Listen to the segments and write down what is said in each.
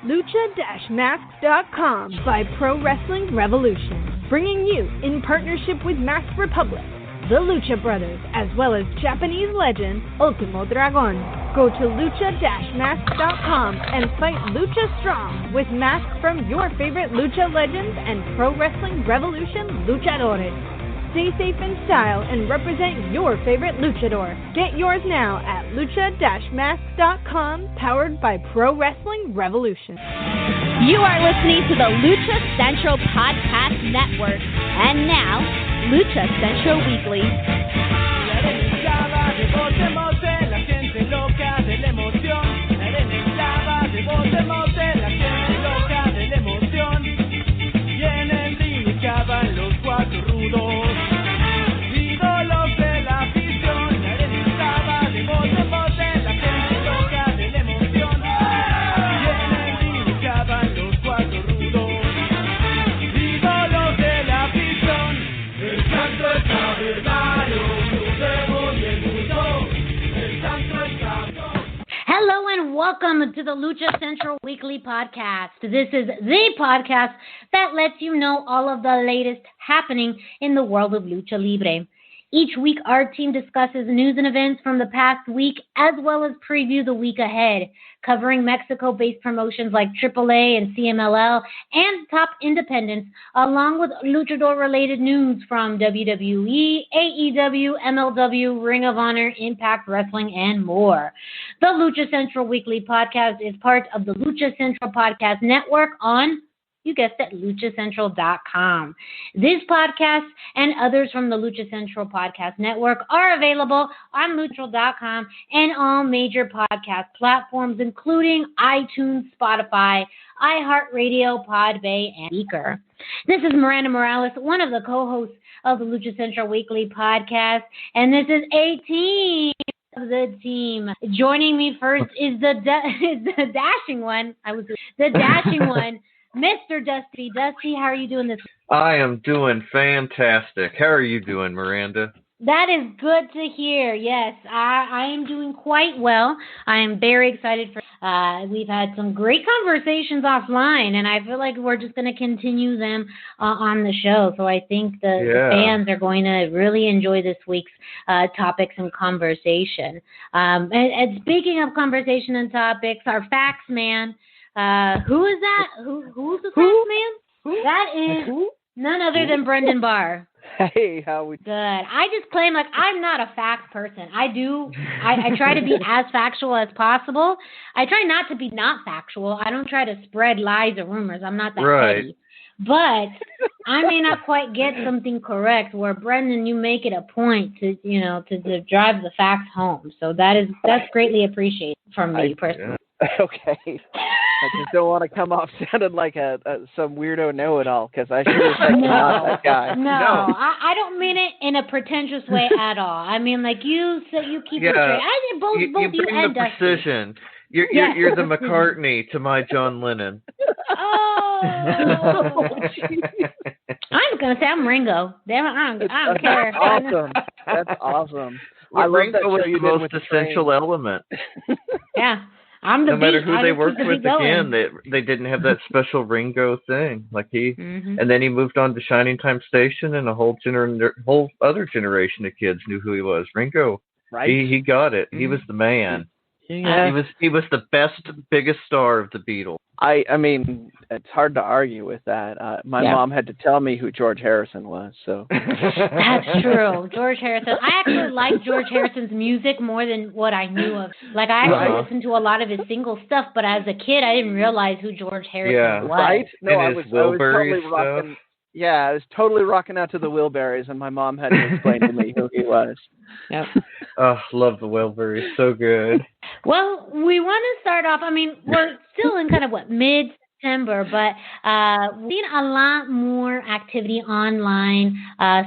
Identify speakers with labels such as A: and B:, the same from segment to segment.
A: lucha-masks.com by Pro Wrestling Revolution, bringing you, in partnership with Mask Republic, the Lucha Brothers, as well as Japanese legend Ultimo Dragon. Go to lucha-masks.com and fight Lucha Strong with masks from your favorite Lucha legends and Pro Wrestling Revolution luchadores. Stay safe in style and represent your favorite luchador. Get yours now at lucha-masks.com, powered by Pro Wrestling Revolution.
B: You are listening to the Lucha Central Podcast Network. And now, Lucha Central Weekly.
C: Hello and welcome to the Lucha Central Weekly Podcast. This is the podcast that lets you know all of the latest happening in the world of Lucha Libre. Each week, our team discusses news and events from the past week, as well as preview the week ahead, covering Mexico-based promotions like AAA and CMLL and top independents, along with luchador-related news from WWE, AEW, MLW, Ring of Honor, Impact Wrestling, and more. The Lucha Central Weekly Podcast is part of the Lucha Central Podcast Network on, you guessed it, luchacentral.com. This podcast and others from the Lucha Central Podcast Network are available on luchacentral.com and all major podcast platforms, including iTunes, Spotify, iHeartRadio, Podbay, and Speaker. This is Miranda Morales, one of the co-hosts of the Lucha Central Weekly Podcast, and this is a team of the team. Joining me first is the dashing one. The dashing one. Mr. Dusty. Dusty, how are you doing this week?
D: I am doing fantastic. How are you doing, Miranda?
C: That is good to hear. Yes, I am doing quite well. I am very excited for. We've had some great conversations offline, and I feel like we're just going to continue them on the show. So I think the fans are going to really enjoy this week's topics and conversation. And speaking of conversation and topics, our fax man. Who is that? Who's the fax man? That is none other than Brendan Barr.
E: Hey, how we?
C: Good. I just claim like I'm not a fact person. I try to be as factual as possible. I try not to be not factual. I don't try to spread lies or rumors. I'm not that petty. But I may not quite get something correct. Where Brendan, you make it a point to to drive the facts home. So that's greatly appreciated from me personally.
E: Okay. I just don't want to come off sounding like some weirdo know-it-all, because I sure as heck am not that guy.
C: No, I don't mean it in a pretentious way at all. I mean, like you keep it straight. I mean, both you
D: bring
C: and
D: the precision. You're the McCartney to my John Lennon.
C: Oh, I'm gonna say I'm Ringo. Damn it, I don't care.
E: Awesome. That's awesome.
D: I Ringo was the most essential element.
C: Yeah. I'm the
D: no matter who they worked with
C: again,
D: they didn't have that special Ringo thing. Like and then he moved on to Shining Time Station, and a whole other generation of kids knew who he was. Ringo, right? He got it. Mm-hmm. He was the man. Yeah. He was the biggest star of the Beatles.
E: I mean, it's hard to argue with that. My mom had to tell me who George Harrison was. So
C: that's true. George Harrison. I actually like George Harrison's music more than what I knew of. Like I actually listened to a lot of his single stuff, but as a kid, I didn't realize who George Harrison was.
E: Right? No,
D: and
E: I was totally rocking. Yeah, I was totally rocking out to the Wilburys, and my mom had to explain to me who he was.
C: Yep.
D: Oh, love the Wilburys. So good.
C: Well, we want to start off, I mean, we're still in kind of mid-September, but we've seen a lot more activity online,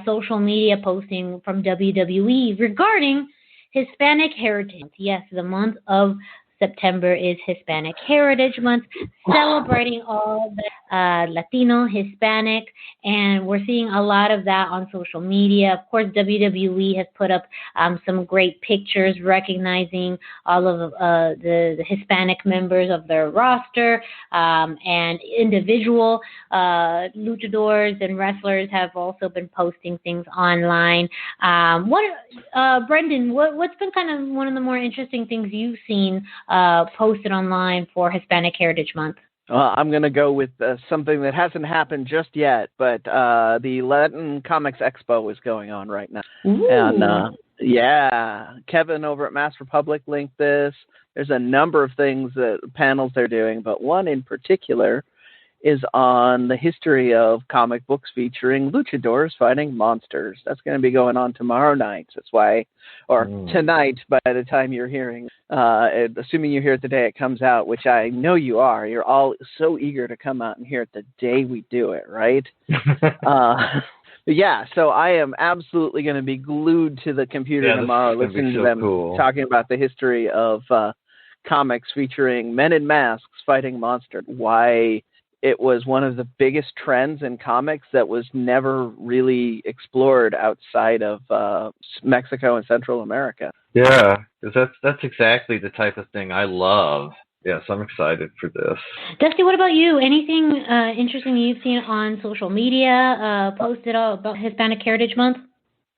C: social media posting from WWE regarding Hispanic Heritage Month. Yes, the month of September is Hispanic Heritage Month, celebrating all the Latino, Hispanic, and we're seeing a lot of that on social media. Of course, WWE has put up some great pictures recognizing all of the Hispanic members of their roster, and individual luchadors and wrestlers have also been posting things online. Brendan, what's been kind of one of the more interesting things you've seen posted online for Hispanic Heritage Month?
E: I'm going to go with something that hasn't happened just yet, but the Latin Comics Expo is going on right now.
C: Ooh.
E: And Kevin over at Mass Republic linked this. There's a number of things, panels they're doing, but one in particular is on the history of comic books featuring luchadors fighting monsters. That's going to be going on tomorrow night. That's why, or tonight by the time you're hearing, assuming you hear it the day it comes out, which I know you are. You're all so eager to come out and hear it the day we do it, right? Yeah, so I am absolutely going to be glued to the computer tomorrow listening to them talking about the history of comics featuring men in masks fighting monsters. Why it was one of the biggest trends in comics that was never really explored outside of Mexico and Central America.
D: Yeah, because that's exactly the type of thing I love. Yes, I'm excited for this.
C: Dusty, what about you? Anything interesting you've seen on social media posted about Hispanic Heritage Month?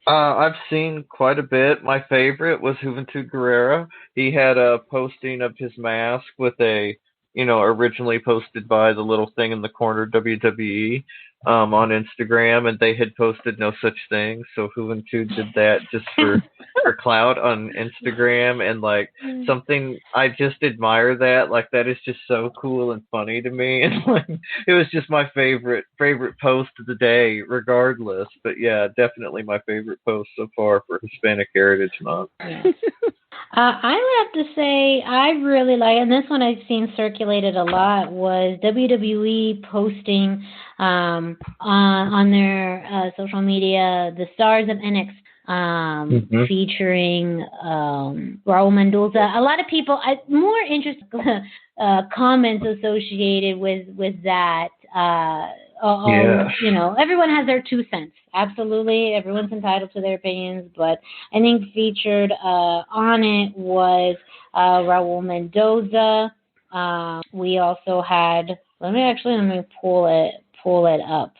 D: I've seen quite a bit. My favorite was Juventud Guerrera. He had a posting of his mask with a, originally posted by the little thing in the corner, WWE, on Instagram, and they had posted no such thing. So Juventud did that just for clout on Instagram, and something, I just admire that. That is just so cool and funny to me, and it was just my favorite post of the day, regardless. But yeah, definitely my favorite post so far for Hispanic Heritage Month.
C: Yeah. I would have to say I really like, and this one I've seen circulated a lot, was WWE posting on their social media the stars of NXT featuring Raul Mendoza. A lot of people, more interested comments associated with that. Everyone has their 2 cents. Absolutely, everyone's entitled to their opinions, but I think featured on it was Raul Mendoza. We also had. Let me pull it up.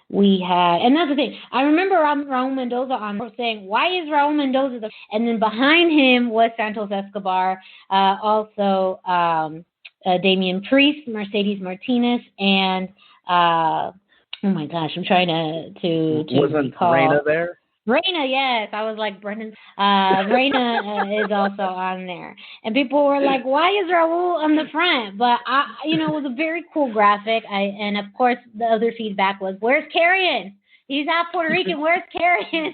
C: We had, and that's the thing. I remember Raul Mendoza on saying, "Why is Raul Mendoza?" And then behind him was Santos Escobar, also Damian Priest, Mercedes Martinez, and oh my gosh, I'm trying to
E: wasn't
C: recall.
E: Reina there?
C: Reina, yes. I was like, Brendan. Reina is also on there. And people were like, why is Raul on the front? But, it was a very cool graphic. And, of course, the other feedback was, where's Carrion? He's half Puerto Rican. Where's Carrion?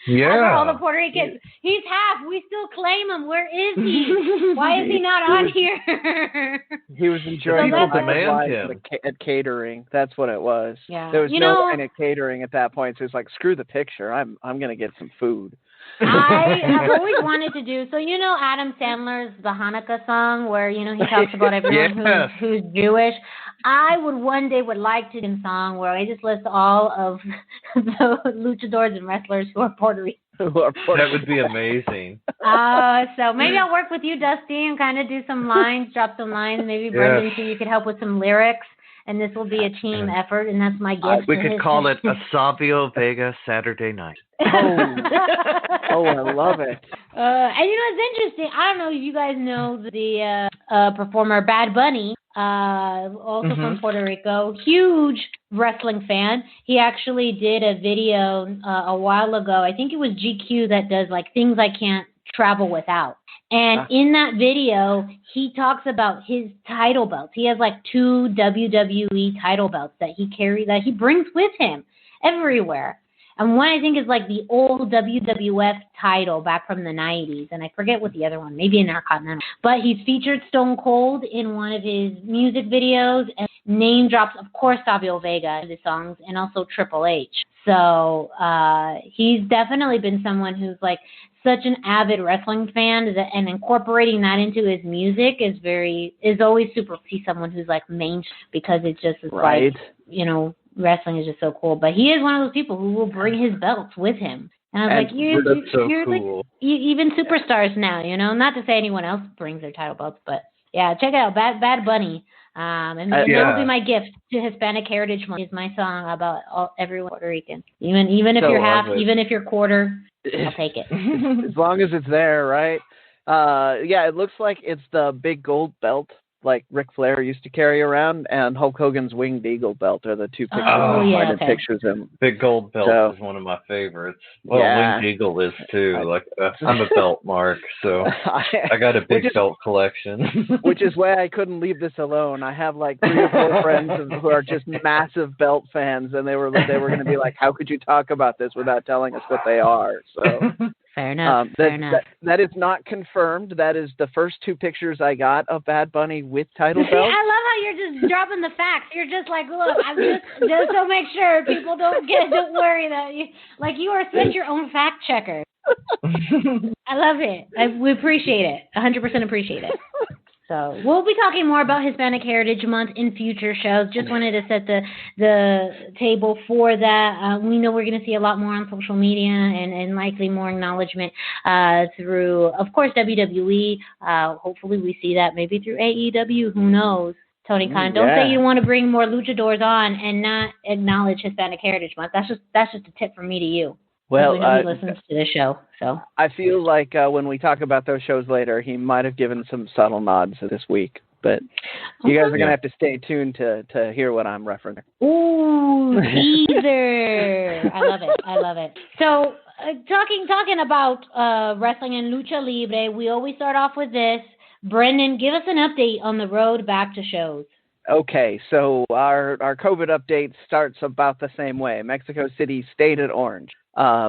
D: Yeah.
C: All the Puerto Ricans. He's half. We still claim him. Where is he? Why is he not on here?
E: He was enjoying
D: him
E: at catering. That's what it was.
C: Yeah.
E: There was no line at catering at that point. So it's like, screw the picture. I'm going to get some food.
C: I have always wanted to do, so Adam Sandler's The Hanukkah song where, he talks about everyone who's Jewish. I would like to do a song where I just list all of the luchadors and wrestlers who are Puerto Rican.
D: That would be amazing.
C: So maybe I'll work with you, Dusty, and kind of do some lines, drop some lines. Maybe Brendan, too, you could help with some lyrics. And this will be a team effort, and that's my gift.
D: We could call it a Savio Vega Saturday Night.
E: Oh, I love it.
C: And it's interesting. I don't know if you guys know the performer Bad Bunny, also from Puerto Rico. Huge wrestling fan. He actually did a video a while ago. I think it was GQ that does things I can't travel without. And in that video, he talks about his title belts. He has 2 WWE title belts that he carries, that he brings with him everywhere. And one I think is the old WWF title back from the 90s. And I forget what the other one, maybe Intercontinental. But he's featured Stone Cold in one of his music videos and name drops, of course, Savio Vega in the songs and also Triple H. So he's definitely been someone who's such an avid wrestling fan and incorporating that into his music is always super to see someone who's like main, because it just is like, you know, wrestling is just so cool. But he is one of those people who will bring his belts with him. And I was like, you're cool. Like, even superstars now, you know, not to say anyone else brings their title belts, but yeah, check it out, Bad Bunny. And that will be my gift to Hispanic Heritage Month. Is my song about everyone Puerto Rican. Even if you're half, even if you're quarter, I'll take it.
E: As long as it's there, right? Yeah, it looks like it's the big gold belt like Ric Flair used to carry around, and Hulk Hogan's winged eagle belt are the two pictures. Pictures of him.
D: Big gold belt is one of my favorites. Well, winged eagle is too. I'm a belt mark, so I got a big belt collection.
E: Which is why I couldn't leave this alone. I have like 3 or 4 friends who are just massive belt fans, and they were going to be like, "How could you talk about this without telling us what they are?" So.
C: Fair enough.
E: That is not confirmed. That is the first 2 pictures I got of Bad Bunny with title belts.
C: I love how you're just dropping the facts. You're just like, look, I'm just to make sure people don't worry that you are such your own fact checker. I love it. We appreciate it. 100% appreciate it. So we'll be talking more about Hispanic Heritage Month in future shows. Just wanted to set the table for that. We know we're going to see a lot more on social media and likely more acknowledgement through, of course, WWE. Hopefully we see that maybe through AEW. Who knows? Tony Khan, don't say you want to bring more luchadors on and not acknowledge Hispanic Heritage Month. That's just a tip from me to you.
E: Well,
C: we know he listens to the show, so
E: I feel like when we talk about those shows later, he might have given some subtle nods this week. But you guys are going to have to stay tuned to hear what I'm referencing.
C: Ooh, teaser! I love it. So, talking about wrestling and lucha libre, we always start off with this. Brendan, give us an update on the road back to shows.
E: Okay, so our COVID update starts about the same way. Mexico City stayed at orange.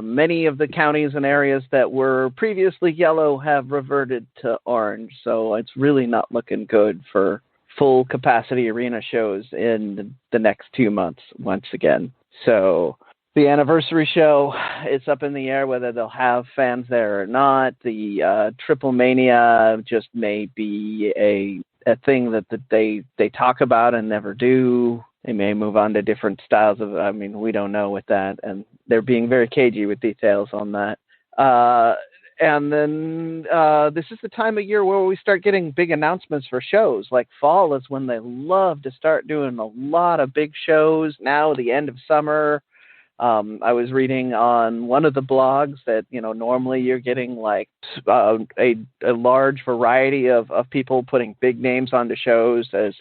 E: Many of the counties and areas that were previously yellow have reverted to orange, so it's really not looking good for full capacity arena shows in the next 2 months once again. So the anniversary show, it's up in the air whether they'll have fans there or not. The Triple Mania just may be a thing that they talk about and never do. They may move on to different styles of, we don't know with that, and they're being very cagey with details on that. And then this is the time of year where we start getting big announcements for shows. Like fall is when they love to start doing a lot of big shows. Now, the end of summer, I was reading on one of the blogs that, normally you're getting like a large variety of people putting big names onto shows as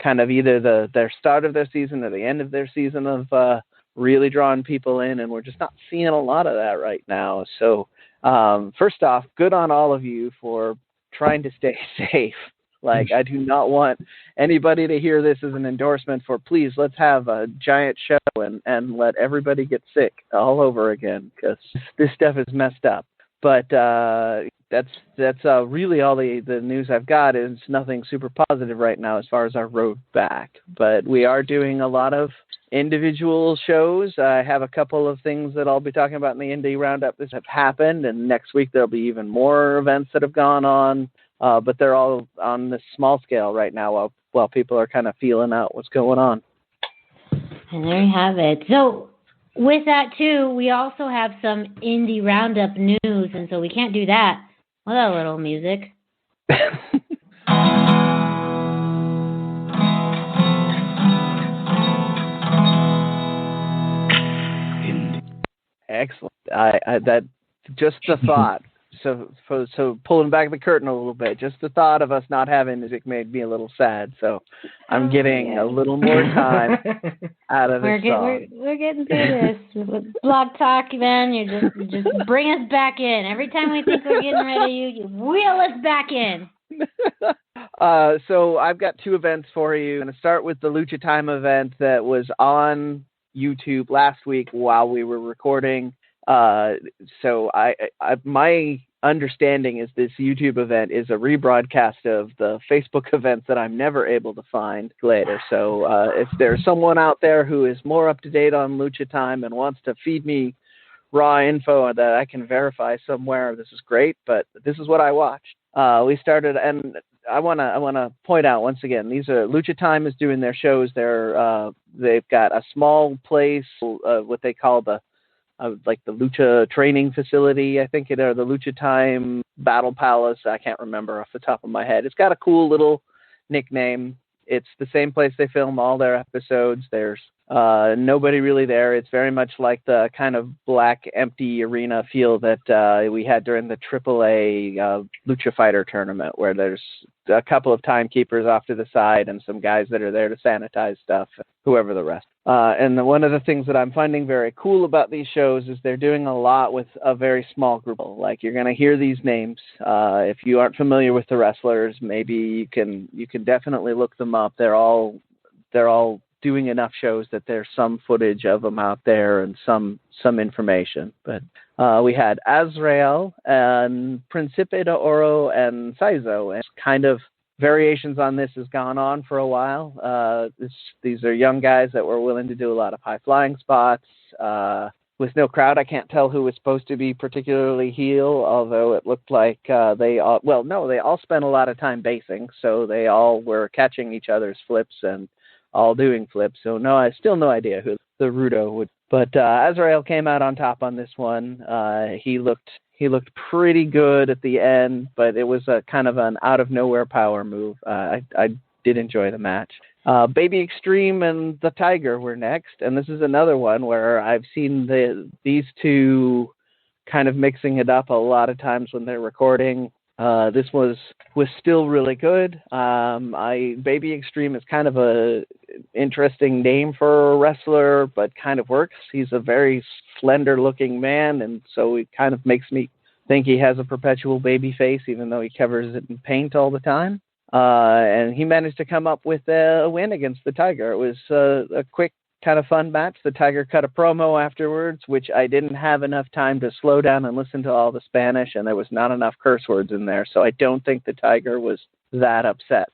E: kind of either their start of their season or the end of their season of really drawing people in, and we're just not seeing a lot of that right now. So first off, good on all of you for trying to stay safe. Like, I do not want anybody to hear this as an endorsement for, please, let's have a giant show and let everybody get sick all over again, because this stuff is messed up. But that's really all the news I've got. Is nothing super positive right now as far as our road back. But we are doing a lot of individual shows. I have a couple of things that I'll be talking about in the Indie Roundup that have happened, and next week there'll be even more events that have gone on. But they're all on this small scale right now while people are kind of feeling out what's going on.
C: And there you have it. So with that, too, we also have some Indie Roundup news, and so we can't do that without a little music.
E: Excellent. That just the thought. So pulling back the curtain a little bit, just the thought of us not having music made me a little sad. So I'm getting a little more time out of this song.
C: We're getting through this. Blog Talk, man, you just bring us back in. Every time we think we're getting rid of you wheel us back in.
E: So I've got 2 events for you. I'm going to start with the Lucha Time event that was on YouTube last week while we were recording. So my understanding is this YouTube event is a rebroadcast of the Facebook events that I'm never able to find later. So if there's someone out there who is more up to date on Lucha Time and wants to feed me raw info that I can verify somewhere. This is great, but this is what I watched. We started, and I wanna point out once again, these are Lucha Time is doing their shows. They've got a small place, what they call the like the Lucha training facility, I think or the Lucha Time Battle Palace. I can't remember off the top of my head. It's got a cool little nickname. It's the same place they film all their episodes. There's nobody really there. It's very much like the kind of black, empty arena feel that we had during the AAA Lucha Fighter tournament, where there's a couple of timekeepers off to the side and some guys that are there to sanitize stuff, whoever the rest. And one of the things that I'm finding very cool about these shows is they're doing a lot with a very small group. Like, you're going to hear these names. If you aren't familiar with the wrestlers, maybe you can definitely look them up. They're all doing enough shows that there's some footage of them out there and some information. But we had Azrael and Principe de Oro and Saizo, and kind of variations on this has gone on for a while. These are young guys that were willing to do a lot of high flying spots. With no crowd, I can't tell who was supposed to be particularly heel, although it looked like they all spent a lot of time basing, so they all were catching each other's flips and all doing flips. So I still no idea who the Rudo would. But Azrael came out on top on this one. He looked pretty good at the end, but it was a kind of an out of nowhere power move. I did enjoy the match. Baby Extreme and the Tiger were next, and this is another one where I've seen these two kind of mixing it up a lot of times when they're recording. This was still really good. Baby Extreme is kind of a interesting name for a wrestler, but kind of works. He's a very slender looking man, and so it kind of makes me think he has a perpetual baby face, even though he covers it in paint all the time. And he managed to come up with a win against the Tiger. It was a quick, kind of fun match. The Tiger cut a promo afterwards, which I didn't have enough time to slow down and listen to all the Spanish, and there was not enough curse words in there, so I don't think the Tiger was that upset.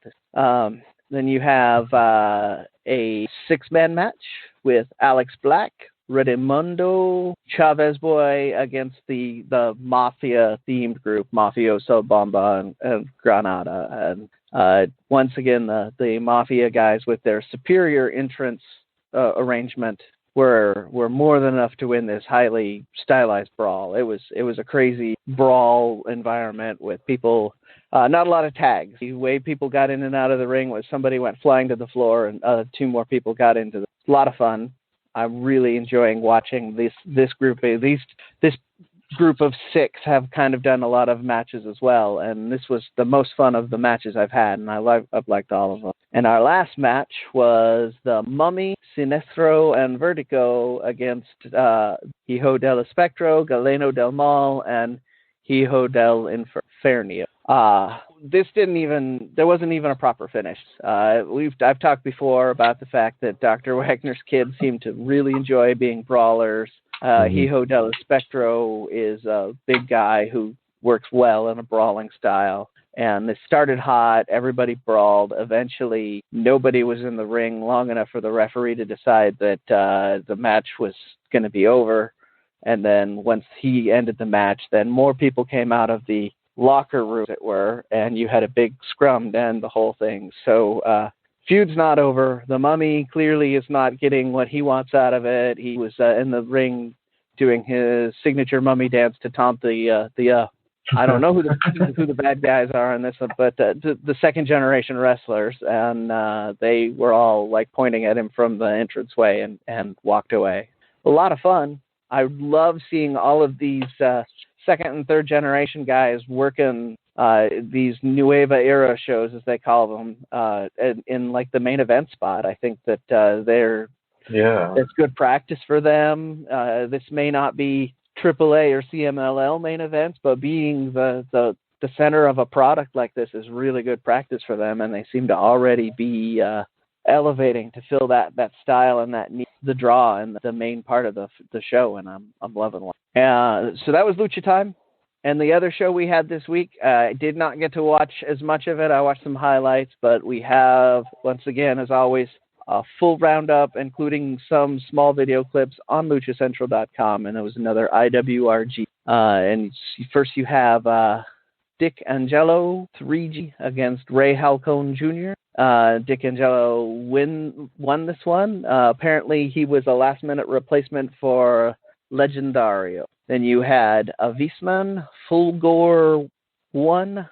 E: Then you have a six-man match with Alex Black, Redimondo, Chavez Boy against the Mafia-themed group, Mafioso, Bomba, and Granada. And once again, the Mafia guys with their superior entrance arrangement were more than enough to win this highly stylized brawl. It was a crazy brawl environment with people, not a lot of tags. The way people got in and out of the ring was somebody went flying to the floor and two more people got into it. A lot of fun. I'm really enjoying watching this group. This group of six have kind of done a lot of matches as well, and this was the most fun of the matches I've had, and I've liked all of them. And our last match was the Mummy, Sinestro, and Vertigo against Hijo del Espectro, Galeno del Mal, and Hijo del Infernio. There wasn't even a proper finish. I've talked before about the fact that Dr. Wagner's kids seem to really enjoy being brawlers. Hijo del Espectro is a big guy who works well in a brawling style. And it started hot. Everybody brawled. Eventually, nobody was in the ring long enough for the referee to decide that the match was going to be over. And then once he ended the match, then more people came out of the locker room, as it were, and you had a big scrum to end the whole thing. So feud's not over. The Mummy clearly is not getting what he wants out of it. He was in the ring doing his signature mummy dance to taunt the I don't know who the bad guys are in this, but the second generation wrestlers, and they were all like pointing at him from the entranceway and walked away. A lot of fun. I love seeing all of these second and third generation guys working these Nueva Era shows, as they call them, in like the main event spot. I think that it's good practice for them. This may not be AAA or CMLL main events, but being the center of a product like this is really good practice for them, and they seem to already be elevating to fill that style and the draw and the main part of the show, and I'm loving it. So that was Lucha Time. And the other show we had this week, I did not get to watch as much of it. I watched some highlights, but we have, once again, as always, a full roundup, including some small video clips on luchacentral.com, and it was another IWRG. And first you have Dick Angelo 3G against Ray Halcone Jr. Dick Angelo won this one. Apparently he was a last-minute replacement for Legendario. Then you had Avisman, Fulgor 1,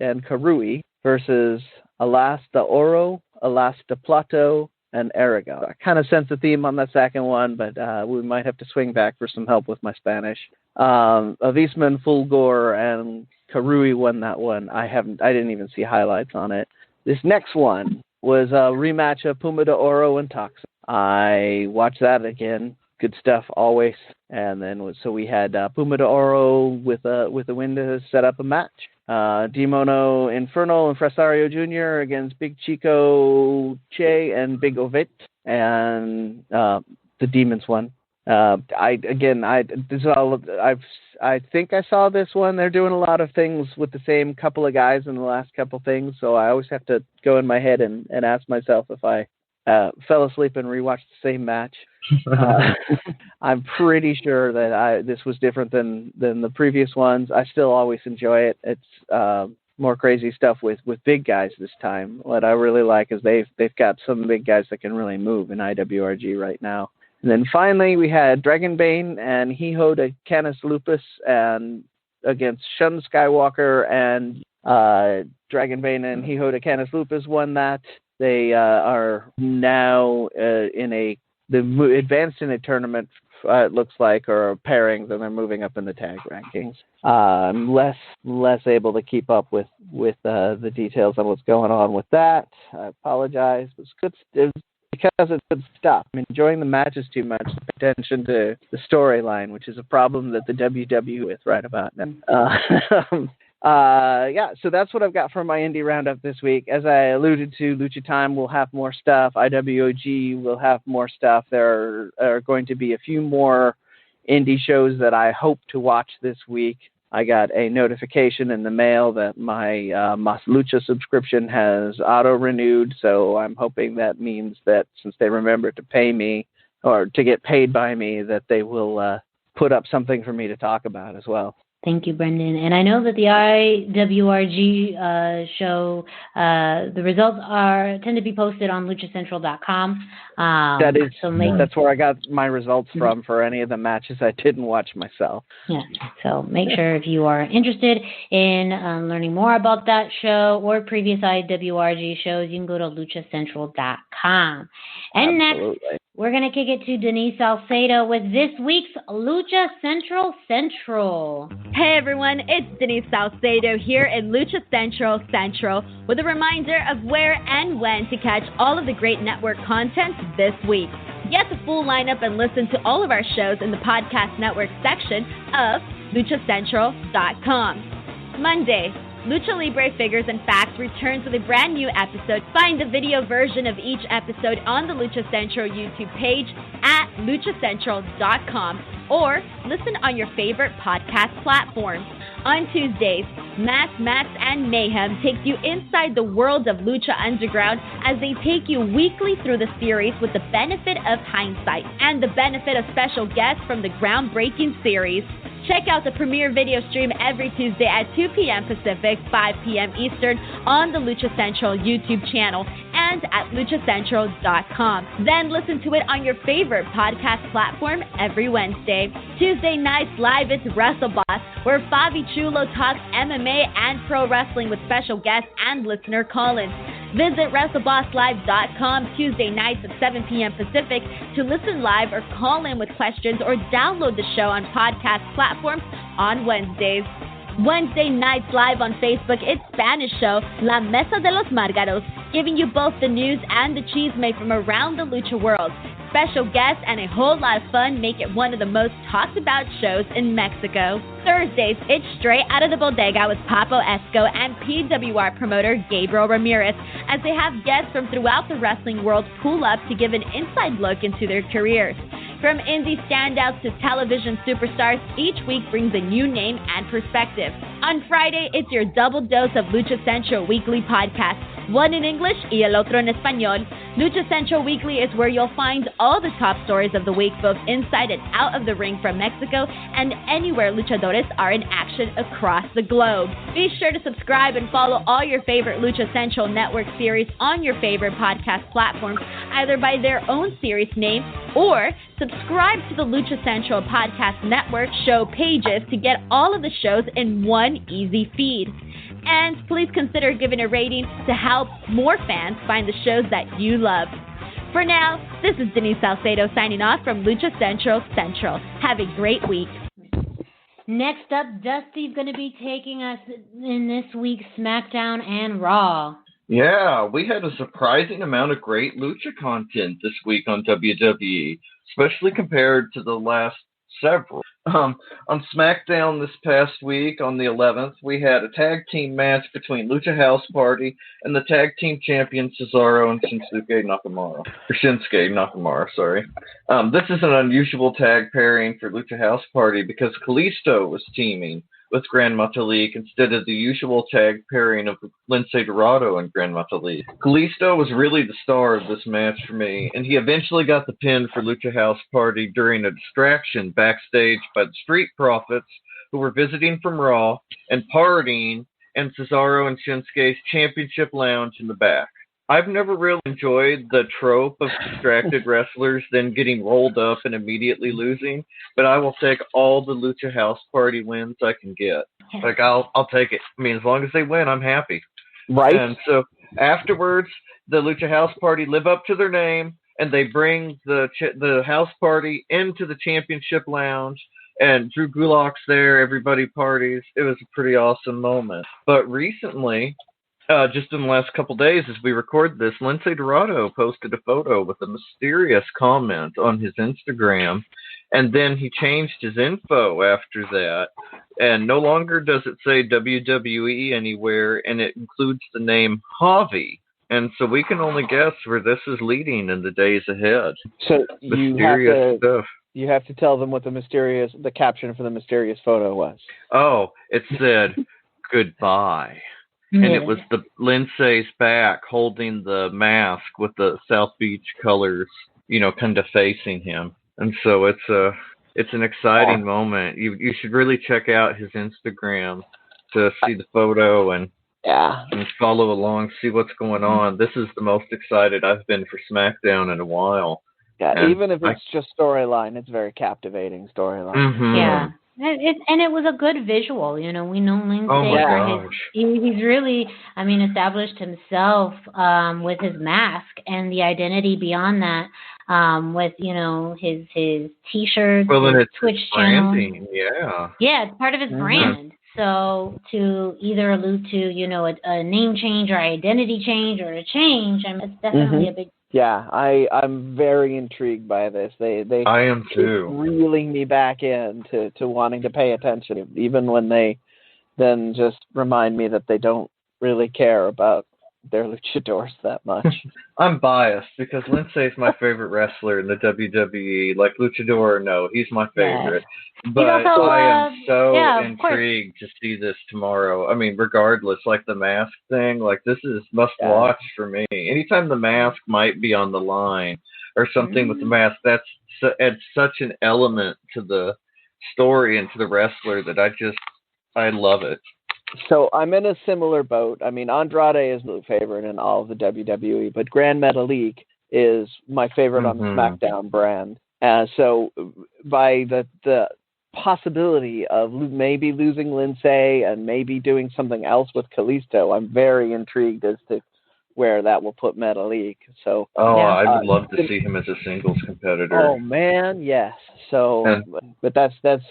E: and Karui versus Alas de Oro, Alas de Plato, and Aragon. I kind of sense a theme on that second one, but we might have to swing back for some help with my Spanish. Avisman, Fulgor, and Karui won that one. I didn't even see highlights on it. This next one was a rematch of Puma de Oro and Toxin. I watched that again. Good stuff always. And then we had Puma de Oro with a win to set up a match. Demono Infernal and Fresario Jr. against Big Chico Che and Big Ovet, and the Demons won. I think I saw this one. They're doing a lot of things with the same couple of guys in the last couple things, so I always have to go in my head and ask myself if I fell asleep and rewatched the same match. I'm pretty sure that this was different than the previous ones. I still always enjoy it. It's more crazy stuff with big guys this time. What I really like is they've got some big guys that can really move in IWRG right now. And then finally we had Dragonbane and Hijo de Canis Lupus and against Shun Skywalker, and Dragonbane and Hijo de Canis Lupus won that. They are now advanced in a tournament, it looks like, or pairings, and they're moving up in the tag rankings. I'm less able to keep up with the details on what's going on with that. I apologize. It's good. Because it's good stuff. I'm enjoying the matches too much to pay attention to the storyline, which is a problem that the WWE with right about now. So that's what I've got for my indie roundup this week. As I alluded to, Lucha Time will have more stuff. IWOG will have more stuff. There are going to be a few more indie shows that I hope to watch this week. I got a notification in the mail that my Mas Lucha subscription has auto-renewed, so I'm hoping that means that since they remember to pay me, or to get paid by me, that they will put up something for me to talk about as well.
C: Thank you, Brendan. And I know that the IWRG show, the results tend to be posted on luchacentral.com. That's where I got my results from for any of the matches I didn't watch myself. Yeah, so make sure if you are interested in learning more about that show or previous IWRG shows, you can go to luchacentral.com. And
E: Absolutely.
C: Next, we're going to kick it to Denise Salcedo with this week's Lucha Central.
B: Hey everyone, it's Denise Salcedo here in Lucha Central with a reminder of where and when to catch all of the great network content this week. Get the full lineup and listen to all of our shows in the podcast network section of luchacentral.com. Monday, Lucha Libre Figures and Facts returns with a brand new episode. Find the video version of each episode on the Lucha Central YouTube page at luchacentral.com or listen on your favorite podcast platforms. On Tuesdays, Mass, and Mayhem takes you inside the world of Lucha Underground as they take you weekly through the series with the benefit of hindsight and the benefit of special guests from the groundbreaking series. Check out the premiere video stream every Tuesday at 2 p.m. Pacific, 5 p.m. Eastern on the Lucha Central YouTube channel and at luchacentral.com. Then listen to it on your favorite podcast platform every Wednesday. Tuesday nights live, it's WrestleBoss, where Fabi Chulo talks MMA and pro wrestling with special guests and listener call-ins. Visit WrestleBossLive.com Tuesday nights at 7 p.m. Pacific to listen live or call in with questions or download the show on podcast platforms on Wednesdays. Wednesday nights live on Facebook, it's Spanish show La Mesa de los Márgaros, giving you both the news and the chisme from around the lucha world. Special guests and a whole lot of fun make it one of the most talked about shows in Mexico. Thursdays, it's Straight Out of the Bodega with Papo Esco and PWR promoter Gabriel Ramirez as they have guests from throughout the wrestling world pull up to give an inside look into their careers. From indie standouts to television superstars, each week brings a new name and perspective. On Friday, it's your double dose of Lucha Central Weekly podcast, one in English y el otro en español. Lucha Central Weekly is where you'll find all the top stories of the week, both inside and out of the ring from Mexico and anywhere luchadores are in action across the globe. Be sure to subscribe and follow all your favorite Lucha Central Network series on your favorite podcast platforms, either by their own series name or subscribe to the Lucha Central Podcast Network show pages to get all of the shows in one easy feed. And please consider giving a rating to help more fans find the shows that you love. For now, this is Denise Salcedo signing off from Lucha Central Central. Have a great week.
C: Next up, Dusty's going to be taking us in this week's SmackDown and Raw.
D: Yeah, we had a surprising amount of great Lucha content this week on WWE, especially compared to the last several. On SmackDown this past week, on the 11th, we had a tag team match between Lucha House Party and the tag team champions Cesaro and Shinsuke Nakamura. Or Shinsuke Nakamura, sorry. This is an unusual tag pairing for Lucha House Party because Kalisto was teaming with Gran Metalik instead of the usual tag pairing of Lince Dorado and Gran Metalik. Kalisto was really the star of this match for me, and he eventually got the pin for Lucha House Party during a distraction backstage by the Street Profits, who were visiting from Raw and partying in Cesaro and Shinsuke's championship lounge in the back. I've never really enjoyed the trope of distracted wrestlers then getting rolled up and immediately losing, but I will take all the Lucha House Party wins I can get. Like, I'll take it. I mean, as long as they win, I'm happy.
E: Right.
D: And so afterwards, the Lucha House Party live up to their name, and they bring the House Party into the championship lounge, and Drew Gulak's there, everybody parties. It was a pretty awesome moment. But recently, just in the last couple days as we record this, Lince Dorado posted a photo with a mysterious comment on his Instagram, and then he changed his info after that, and no longer does it say WWE anywhere, and it includes the name Javi. And so we can only guess where this is leading in the days ahead.
E: So
D: mysterious stuff.
E: You have to tell them what the caption for the mysterious photo was.
D: Oh, it said, goodbye. And it was the Lince's back holding the mask with the South Beach colors, kind of facing him. And so it's an exciting moment. You should really check out his Instagram to see the photo and follow along, see what's going on. This is the most excited I've been for SmackDown in a while.
E: Yeah, and even if it's just storyline, it's very captivating storyline.
D: Mm-hmm.
C: Yeah. It was a good visual, we know Lince he's really, established himself with his mask and the identity beyond that, with his T-shirts, his Twitch channel. Yeah, it's part of his brand. So to either allude to a name change or identity change or a change, it's definitely a big.
E: Yeah, I'm very intrigued by this. They
D: I am too.
E: Reeling me back in to wanting to pay attention, even when they then just remind me that they don't really care about their luchadors that much.
D: I'm biased because Lince is my favorite wrestler in the WWE. Like, luchador or no, he's my favorite. Yeah. But also, I am so intrigued to see this tomorrow. Regardless, like the mask thing, like this is must watch for me. Anytime the mask might be on the line or something with the mask, adds such an element to the story and to the wrestler that I love it.
E: So I'm in a similar boat. Andrade is my favorite in all of the WWE, but Gran Metalik is my favorite on the SmackDown brand. So by the possibility of maybe losing Lince and maybe doing something else with Kalisto, I'm very intrigued as to where that will put Metalik. So
D: I would love to see him as a singles competitor.
E: Oh man, yes. So, but that's back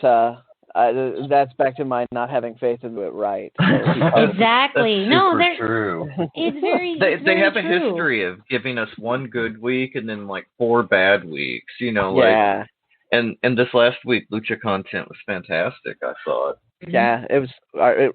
E: to my not having faith in it right.
C: Exactly.
D: That's true.
C: It's very.
D: They have a history of giving us one good week and then like 4 bad weeks. And this last week, Lucha content was fantastic. I thought.
E: Yeah, it was.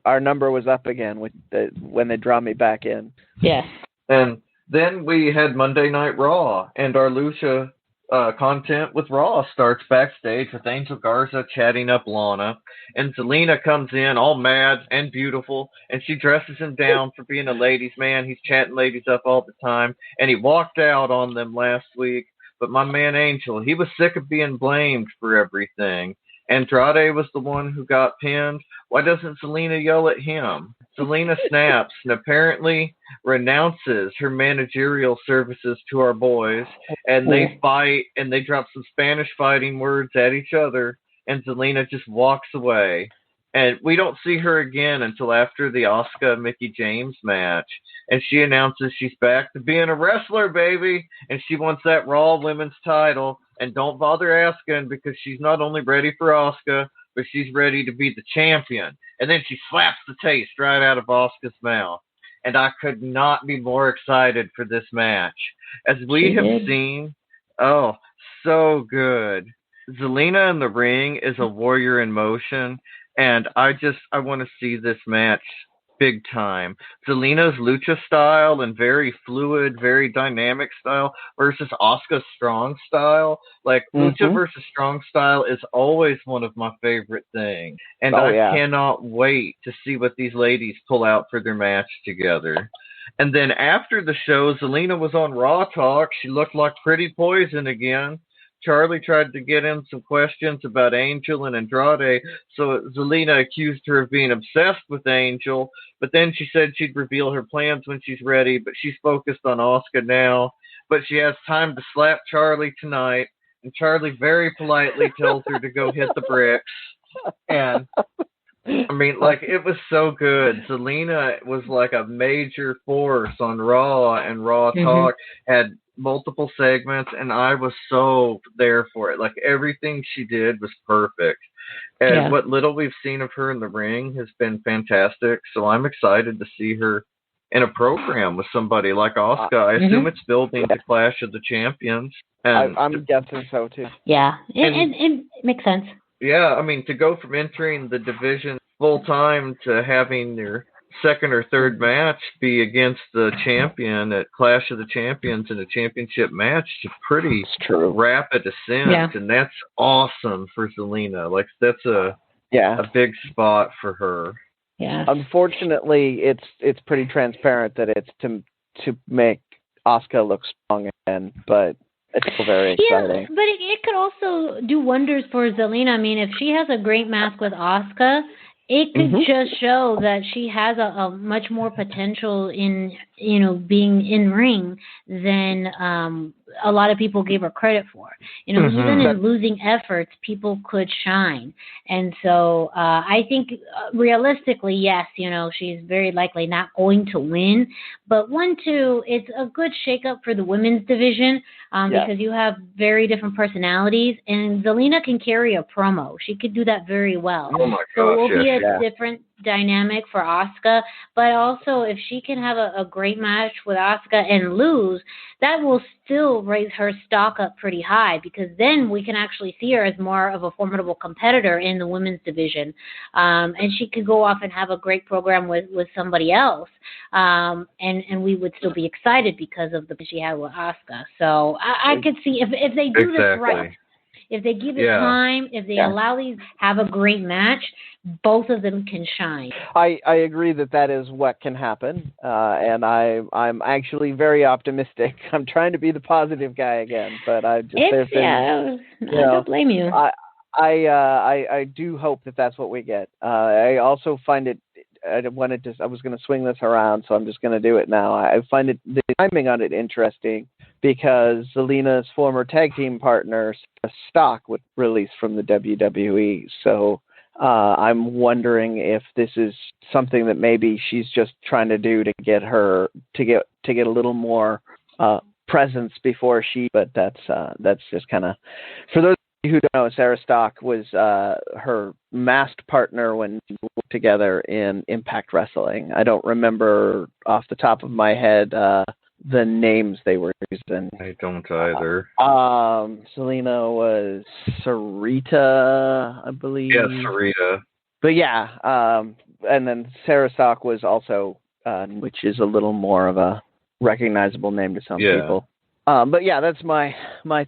E: Our number was up again when they draw me back in.
C: Yeah.
D: And then we had Monday Night Raw, and our Lucha content with Raw starts backstage with Angel Garza chatting up Lana, and Zelina comes in all mad and beautiful, and she dresses him down for being a ladies' man. He's chatting ladies up all the time, and he walked out on them last week. But my man Angel, he was sick of being blamed for everything. Andrade was the one who got pinned. Why doesn't Zelina yell at him? Zelina snaps and apparently renounces her managerial services to our boys, and they fight, and they drop some Spanish fighting words at each other, and Zelina just walks away. And we don't see her again until after the Asuka-Mickie James match. And she announces she's back to being a wrestler, baby. And she wants that Raw Women's title. And don't bother asking, because she's not only ready for Asuka, but she's ready to be the champion. And then she slaps the taste right out of Asuka's mouth. And I could not be more excited for this match. As we have seen, oh, so good. Zelina in the ring is a warrior in motion. And I want to see this match big time. Zelina's lucha style and very fluid, very dynamic style versus Asuka's strong style. Like, lucha versus strong style is always one of my favorite things. And I cannot wait to see what these ladies pull out for their match together. And then after the show, Zelina was on Raw Talk. She looked like Pretty Poison again. Charlie tried to get in some questions about Angel and Andrade, so Zelina accused her of being obsessed with Angel, but then she said she'd reveal her plans when she's ready, but she's focused on Asuka now, but she has time to slap Charlie tonight, and Charlie very politely tells her to go hit the bricks, and I mean, like, it was so good. Zelina was like a major force on Raw, and Raw Talk had multiple segments, and I was so there for it. Like, everything she did was perfect. And what little we've seen of her in the ring has been fantastic, so I'm excited to see her in a program with somebody like Asuka. I assume it's building to Clash of the Champions. And
E: I'm guessing so, too.
C: Yeah, it makes sense.
D: Yeah, I mean, to go from entering the division full-time to having your second or third match be against the champion at Clash of the Champions in a championship match, is a pretty rapid ascent, and that's awesome for Zelina. Like, that's a big spot for her.
C: Yeah.
E: Unfortunately, it's pretty transparent that it's to make Asuka look strong again, but it's still very exciting.
C: Yeah, but it could also do wonders for Zelina. I mean, if she has a great match with Asuka, it could just show that she has a much more potential in, being in ring than a lot of people gave her credit for. Even in losing efforts, people could shine. And so I think realistically, yes, she's very likely not going to win. But 1-2, it's a good shakeup for the women's division because you have very different personalities. And Zelina can carry a promo. She could do that very well.
D: Oh, my gosh,
C: so it will be a different dynamic for Asuka, but also if she can have a great match with Asuka and lose, that will still raise her stock up pretty high, because then we can actually see her as more of a formidable competitor in the women's division, and she could go off and have a great program with somebody else, and we would still be excited because of the she had with Asuka. So I could see if they do this right. If they give it time, if they allow these have a great match, both of them can shine.
E: I agree that is what can happen, and I'm actually very optimistic. I'm trying to be the positive guy again, but I don't blame you. I do hope that that's what we get. I also find it. I was going to swing this around, so I'm just going to do it now. I find the timing on it interesting because Zelina's former tag team partner, Stock, would release from the WWE. So I'm wondering if this is something that maybe she's just trying to do to get a little more presence before but that's just kind of, for those who don't know, Sarah Stock was her masked partner when we worked together in Impact Wrestling. I don't remember off the top of my head the names they were using.
D: I don't either.
E: Zelina was Sarita, I believe.
D: Yeah, Sarita.
E: But and then Sarah Stock was also, which is a little more of a recognizable name to some people. But yeah, that's my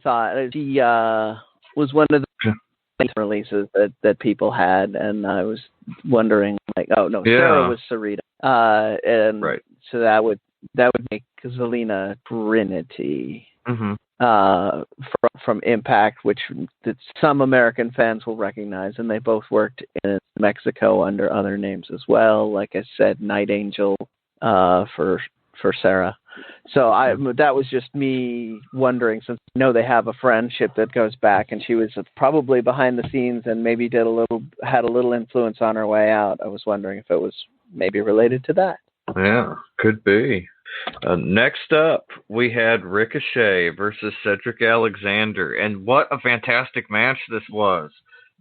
E: thought. She was one of the releases that people had, and I was wondering, like, oh no, Sarah was Sarita, and so that would make Zelina Trinity from Impact, which some American fans will recognize, and they both worked in Mexico under other names as well. Like I said, Night Angel for Sarah. So that was just me wondering, since I know they have a friendship that goes back, and she was probably behind the scenes and maybe had a little influence on her way out. I was wondering if it was maybe related to that.
D: Yeah, could be. Next up, we had Ricochet versus Cedric Alexander, and what a fantastic match this was.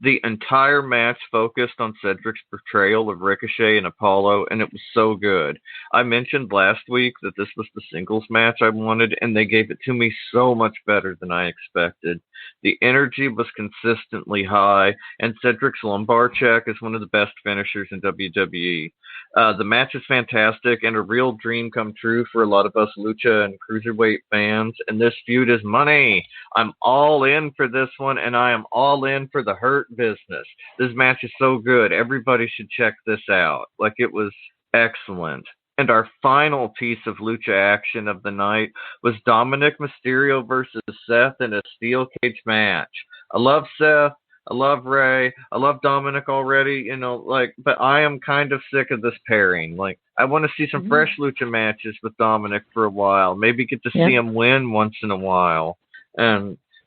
D: The entire match focused on Cedric's portrayal of Ricochet and Apollo, and it was so good. I mentioned last week that this was the singles match I wanted, and they gave it to me so much better than I expected. The energy was consistently high, and Cedric's lumbar check is one of the best finishers in WWE. The match is fantastic and a real dream come true for a lot of us Lucha and Cruiserweight fans, and this feud is money. I'm all in for this one, and I am all in for the Hurt Business. This match is so good. Everybody should check this out. Like, it was excellent. And our final piece of Lucha action of the night was Dominik Mysterio versus Seth in a steel cage match. I love Seth. I love Ray. I love Dominik already, but I am kind of sick of this pairing. Like, I want to see some fresh Lucha matches with Dominik for a while. Maybe get to see him win once in a while.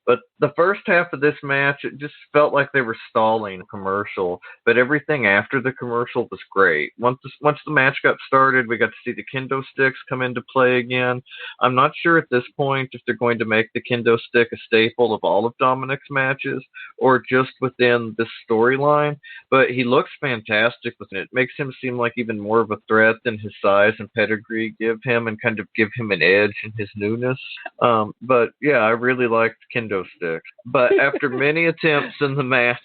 D: But the first half of this match, it just felt like they were stalling a commercial. But everything after the commercial was great. Once the match got started, we got to see the kendo sticks come into play again. I'm not sure at this point if they're going to make the kendo stick a staple of all of Dominik's matches or just within this storyline. But he looks fantastic with it. It makes him seem like even more of a threat than his size and pedigree give him, and kind of give him an edge in his newness. But yeah, I really liked kendo sticks. But after many attempts in the match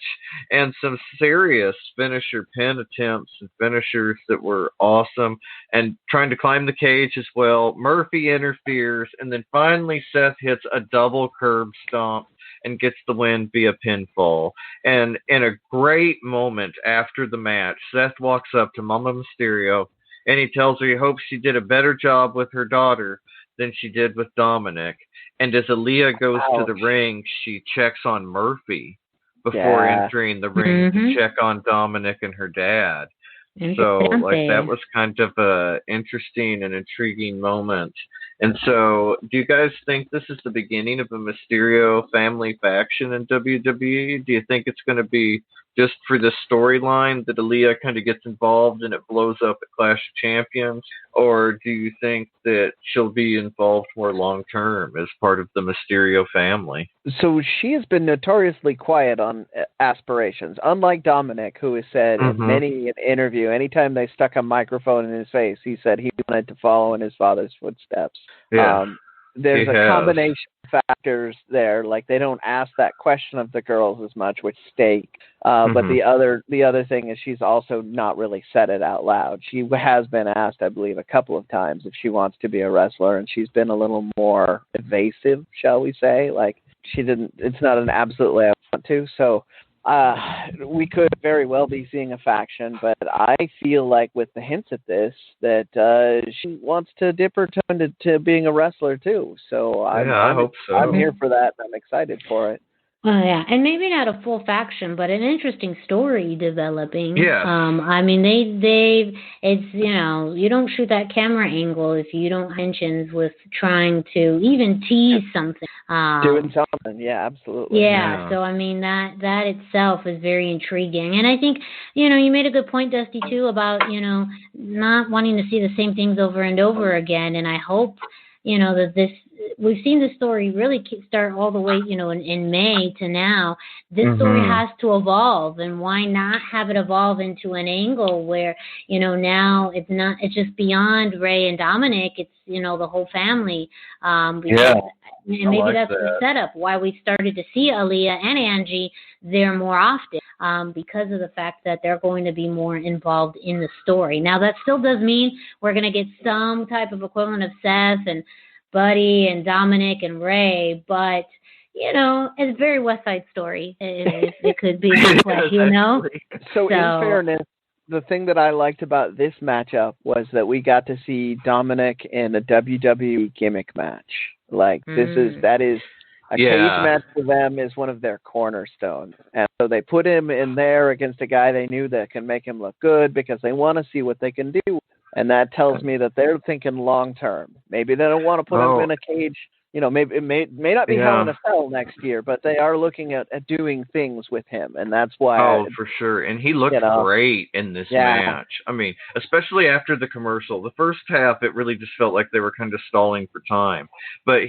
D: and some serious finisher pin attempts and finishers that were awesome, and trying to climb the cage as well, Murphy interferes, and then finally Seth hits a double curb stomp and gets the win via pinfall. And in a great moment after the match, Seth walks up to Mama Mysterio and he tells her he hopes she did a better job with her daughter than she did with Dominik. And as Aaliyah goes to the ring, she checks on Murphy before entering the ring to check on Dominik and her dad. So, that was kind of a interesting and intriguing moment. And so, do you guys think this is the beginning of a Mysterio family faction in WWE? Do you think it's going to be just for the storyline that Aaliyah kind of gets involved and it blows up at Clash of Champions? Or do you think that she'll be involved more long-term as part of the Mysterio family?
E: So she has been notoriously quiet on aspirations, unlike Dominik, who has said in many an interview, anytime they stuck a microphone in his face, he said he wanted to follow in his father's footsteps.
D: Yeah.
E: There's a combination of factors there. Like, they don't ask that question of the girls as much, which stake. But the other thing is she's also not really said it out loud. She has been asked, I believe, a couple of times if she wants to be a wrestler, and she's been a little more evasive, shall we say. Like, it's not an absolutely I want to. So we could very well be seeing a faction, but I feel like with the hints at this that she wants to dip her toe into being a wrestler too. So I hope so. I'm here for that. I'm excited for it.
C: Well, yeah, and maybe not a full faction, but an interesting story developing.
D: Yeah.
C: I mean, it's, you don't shoot that camera angle if you don't have intentions with trying to even tease something.
E: Doing something, yeah, absolutely.
C: Yeah, so I mean, that itself is very intriguing. And I think, you made a good point, Dusty, too, about, not wanting to see the same things over and over again. And I hope, that we've seen this story really start all the way, in May to now. This story has to evolve, and why not have it evolve into an angle where, now it's just beyond Ray and Dominik. It's, the whole family. And maybe that's the setup, why we started to see Aaliyah and Angie there more often, because of the fact that they're going to be more involved in the story. Now, that still does mean we're going to get some type of equivalent of Seth and Buddy and Dominik and Ray, but you know, it's a very West Side Story. It could be this way, you know.
E: So in fairness, the thing that I liked about this matchup was that we got to see Dominik in a WWE gimmick match. Like that is a cage match for them is one of their cornerstones. And so they put him in there against a guy they knew that can make him look good because they want to see what they can do. And that tells me that they're thinking long term. Maybe they don't want to put him in a cage. You know, maybe it may not be Hell in a Cell next year, but they are looking at doing things with him, and that's why.
D: Oh, for sure. And he looked great in this match. I mean, especially after the commercial. The first half, it really just felt like they were kind of stalling for time. But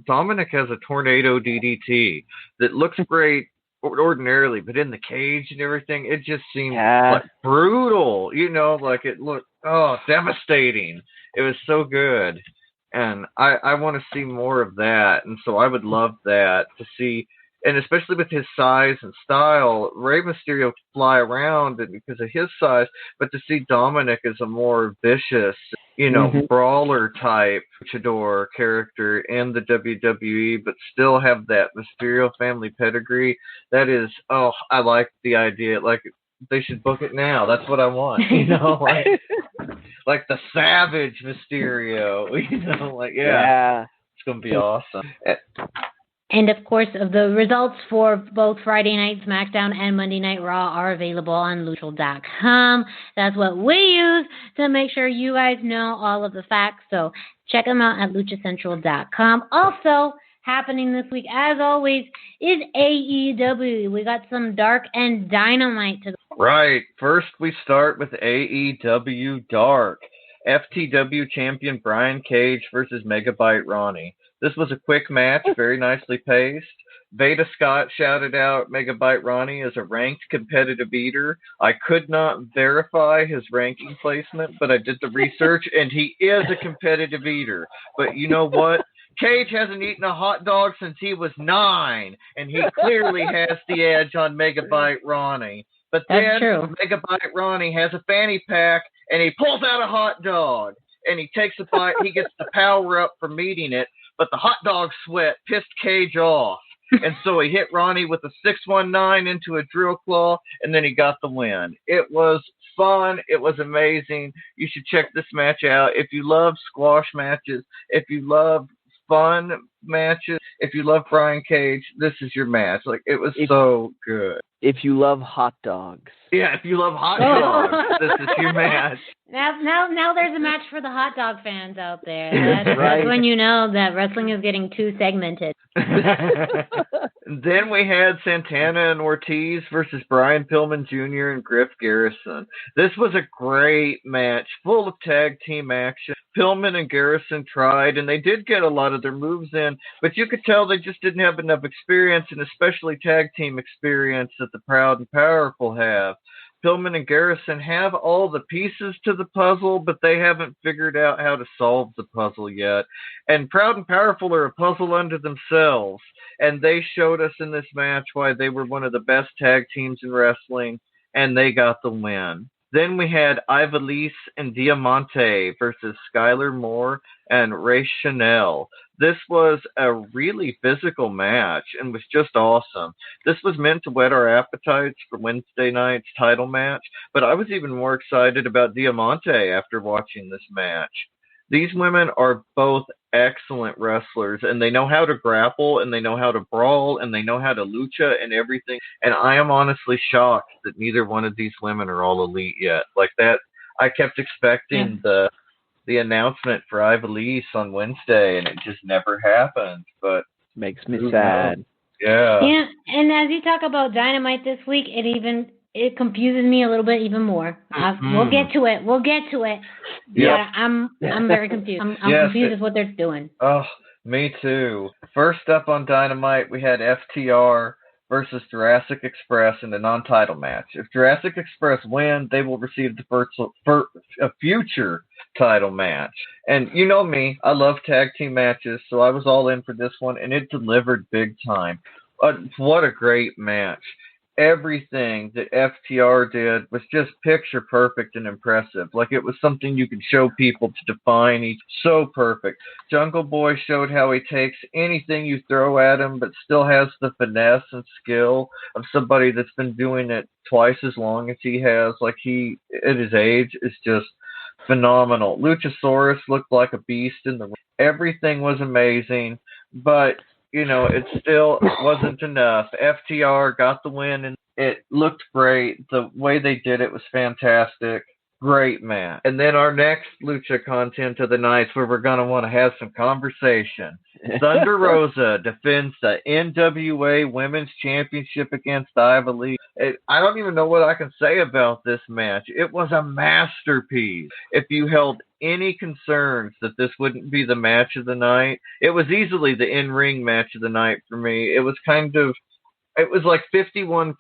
D: Dominik has a tornado DDT that looks great ordinarily, but in the cage and everything, it just seemed like brutal. You know, like it looked devastating. It was so good. And I want to see more of that. And so I would love that to see, and especially with his size and style, Rey Mysterio can fly around because of his size, but to see Dominik as a more vicious, you know, brawler type luchador character in the WWE, but still have that Mysterio family pedigree, that is, I like the idea. Like, they should book it now. That's what I want. You know, like the Savage Mysterio. You know, like it's gonna be awesome.
C: And of course, the results for both Friday Night SmackDown and Monday Night Raw are available on luchal.com. That's what we use to make sure you guys know all of the facts. So check them out at luchacentral.com. Also, happening this week, as always, is AEW. We got some Dark and Dynamite to
D: Right. First, we start with AEW Dark. FTW champion Brian Cage versus Megabyte Ronnie. This was a quick match, very nicely paced. Veda Scott shouted out Megabyte Ronnie as a ranked competitive eater. I could not verify his ranking placement, but I did the research, and he is a competitive eater. But you know what? Cage hasn't eaten a hot dog since he was 9, and he clearly has the edge on Megabyte Ronnie. But then Megabyte Ronnie has a fanny pack, and he pulls out a hot dog, and he takes a bite. He gets the power up from eating it, but the hot dog sweat pissed Cage off. And so he hit Ronnie with a 619 into a drill claw, and then he got the win. It was fun. It was amazing. You should check this match out. If you love squash matches, if you love fun matches, if you love Brian Cage, this is your match. Like, it was so good.
E: If you love hot dogs.
D: Yeah, if you love hot dogs, this is your match.
C: Now there's a match for the hot dog fans out there. That's when you know that wrestling is getting too segmented.
D: Then we had Santana and Ortiz versus Brian Pillman Jr. and Griff Garrison. This was a great match, full of tag team action. Pillman and Garrison tried, and they did get a lot of their moves in, but you could tell they just didn't have enough experience, and especially tag team experience that the Proud and Powerful have. Pillman and Garrison have all the pieces to the puzzle, but they haven't figured out how to solve the puzzle yet. And Proud and Powerful are a puzzle unto themselves, and they showed us in this match why they were one of the best tag teams in wrestling, and they got the win. Then we had Ivelisse and Diamante versus Skylar Moore and Ray Chanel. This was a really physical match and was just awesome. This was meant to whet our appetites for Wednesday night's title match, but I was even more excited about Diamante after watching this match. These women are both excellent wrestlers, and they know how to grapple, and they know how to brawl, and they know how to lucha and everything. And I am honestly shocked that neither one of these women are all elite yet. Like that, I kept expecting the announcement for Ivelisse on Wednesday, and it just never happened. But
E: makes me sad.
D: Yeah.
C: Yeah, and as you talk about Dynamite this week, it confuses me a little bit even more. We'll get to it. Yeah, I'm very confused. I'm confused with what they're doing.
D: Oh, me too. First up on Dynamite, we had FTR versus Jurassic Express in a non-title match. If Jurassic Express win, they will receive a future title match. And you know me, I love tag team matches, so I was all in for this one, and it delivered big time. What a great match. everything that FTR did was just picture perfect and impressive. Like it was something you could show people to define each. So perfect. Jungle Boy showed how he takes anything you throw at him, but still has the finesse and skill of somebody that's been doing it twice as long as he has. Like he, at his age, is just phenomenal. Luchasaurus looked like a beast in the ring. Everything was amazing, but it still wasn't enough. FTR got the win, and it looked great. The way they did it was fantastic. Great match. And then our next Lucha content of the night, where we're going to want to have some conversation. Thunder Rosa defends the NWA Women's Championship against Iva. I don't even know what I can say about this match. It was a masterpiece. If you held any concerns that this wouldn't be the match of the night, it was easily the in-ring match of the night for me. It was like 51%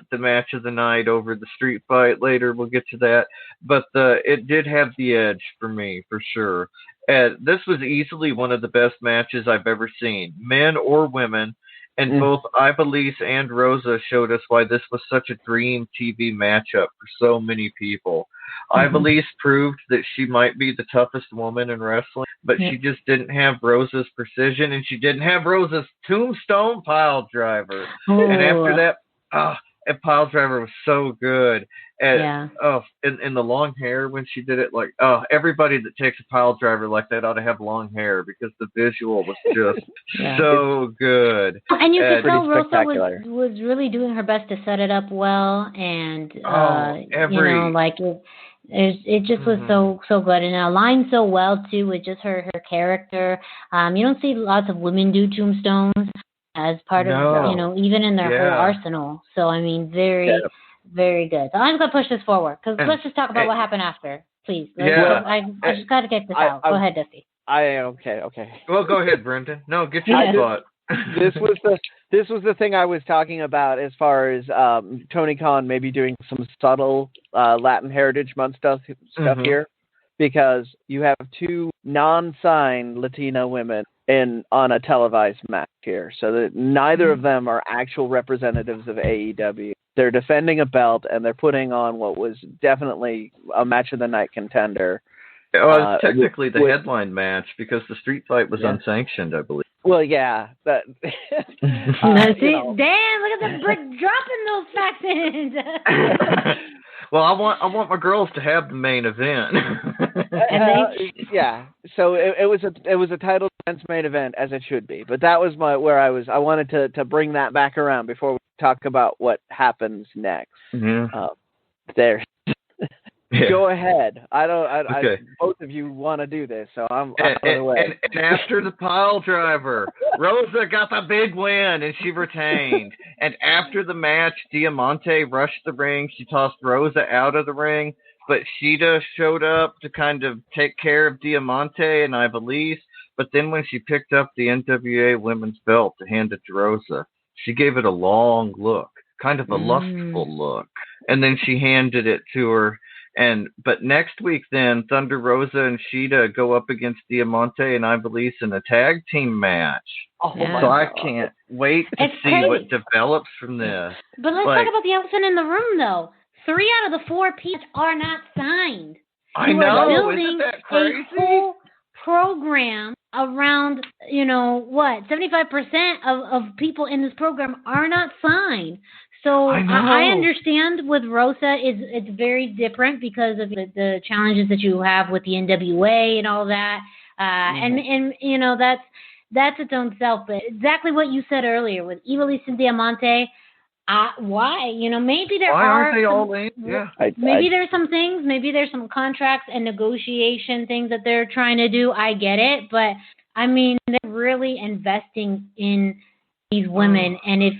D: the match of the night over the street fight. Later, we'll get to that. But it did have the edge for me, for sure. This was easily one of the best matches I've ever seen, men or women. And both Ivelisse and Rosa showed us why this was such a dream TV matchup for so many people. Ivelisse proved that she might be the toughest woman in wrestling, but she just didn't have Rosa's precision, and she didn't have Rosa's tombstone pile driver. And after that, and pile driver was so good. And in the long hair when she did it, like everybody that takes a pile driver like that ought to have long hair, because the visual was just so good.
C: And you could tell Rosa was really doing her best to set it up well, and it just was so good, and it aligned so well too with just her character. You don't see lots of women do tombstones as part of even in their whole arsenal. So I mean, very good. So I'm going to push this forward, because let's just talk about what happened after, please. I just got to get this out. Go ahead, Dusty.
E: Okay.
D: Well, go ahead, Brendan. No, get your thought.
E: This was the thing I was talking about, as far as Tony Khan maybe doing some subtle Latin Heritage Month stuff here, because you have two non-signed Latina women on a televised match here, so that neither of them are actual representatives of AEW. They're defending a belt, and they're putting on what was definitely a match of the night contender.
D: It was technically the headline match, because the street fight was unsanctioned, I believe.
E: Well, yeah. But,
C: damn, look at the brick dropping those facts in.
D: Well, I want my girls to have the main event.
E: So it was a title defense main event, as it should be. But that was I wanted to bring that back around before we talk about what happens next. There. Go ahead. Both of you want to do this, so I'm out of the way.
D: And after the pile driver, Rosa got the big win, and she retained. And after the match, Diamante rushed the ring. She tossed Rosa out of the ring, but Shida showed up to kind of take care of Diamante and Ivelisse. But then when she picked up the NWA women's belt to hand it to Rosa, she gave it a long look, kind of a lustful look. And then she handed it to her. But next week, then, Thunder Rosa and Shida go up against Diamante and Ivelisse in a tag team match. So I can't wait to see what develops from this.
C: But let's talk about the elephant in the room, though. 3 out of the 4 pieces are not signed.
D: I know. Isn't that crazy?
C: A whole program around, 75% of people in this program are not signed. So I understand with Rosa, it's very different because of the challenges that you have with the NWA and all that. And that's its own self. But exactly what you said earlier with Ivelisse and Diamante, why? Maybe there
D: aren't they all in? Yeah.
C: Maybe there's some things. Maybe there's some contracts and negotiation things that they're trying to do. I get it. But, I mean, they're really investing in these women. And if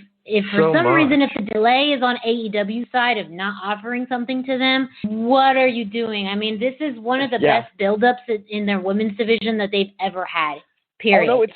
C: for some reason, if the delay is on AEW side of not offering something to them, what are you doing? I mean, this is one of the best build-ups in their women's division that they've ever had, period.
E: Oh, no,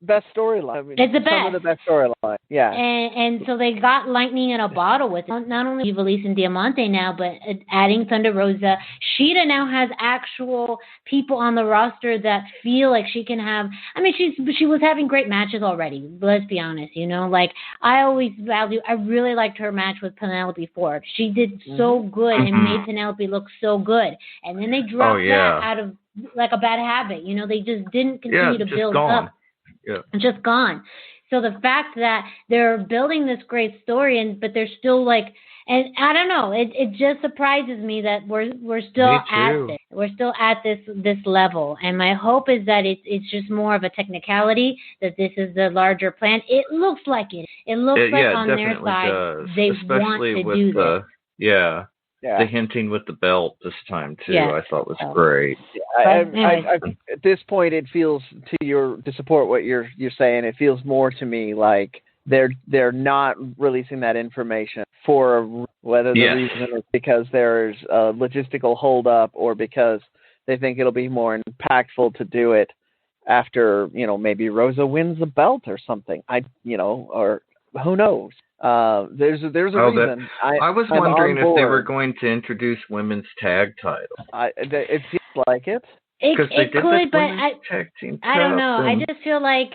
E: best storyline. I mean,
C: it's the best.
E: Some of the best storyline. Yeah.
C: And so they got lightning in a bottle with it. Not only Ivelisse and Diamante now, but adding Thunder Rosa. Shida now has actual people on the roster that feel like she can have. I mean, she was having great matches already. Let's be honest. Like I really liked her match with Penelope Ford. She did so good and made Penelope look so good. And then they dropped that out of like a bad habit. They just didn't continue to build up. Yeah. Just gone. So the fact that they're building this great story, but they're still like, and I don't know, it just surprises me that we're still at this. We're still at this level. And my hope is that it's just more of a technicality, that this is the larger plan. It looks like it. It looks like on their side they want to do this.
D: Yeah. The hinting with the belt this time too, I thought was great.
E: At this point, it feels to support what you're saying. It feels more to me like they're not releasing that information for whether the reason is because there's a logistical holdup or because they think it'll be more impactful to do it after maybe Rosa wins the belt or something. Or who knows. There's a reason.
D: I was wondering if they were going to introduce women's tag titles.
E: It feels like it.
C: It could, but I don't know. I just feel like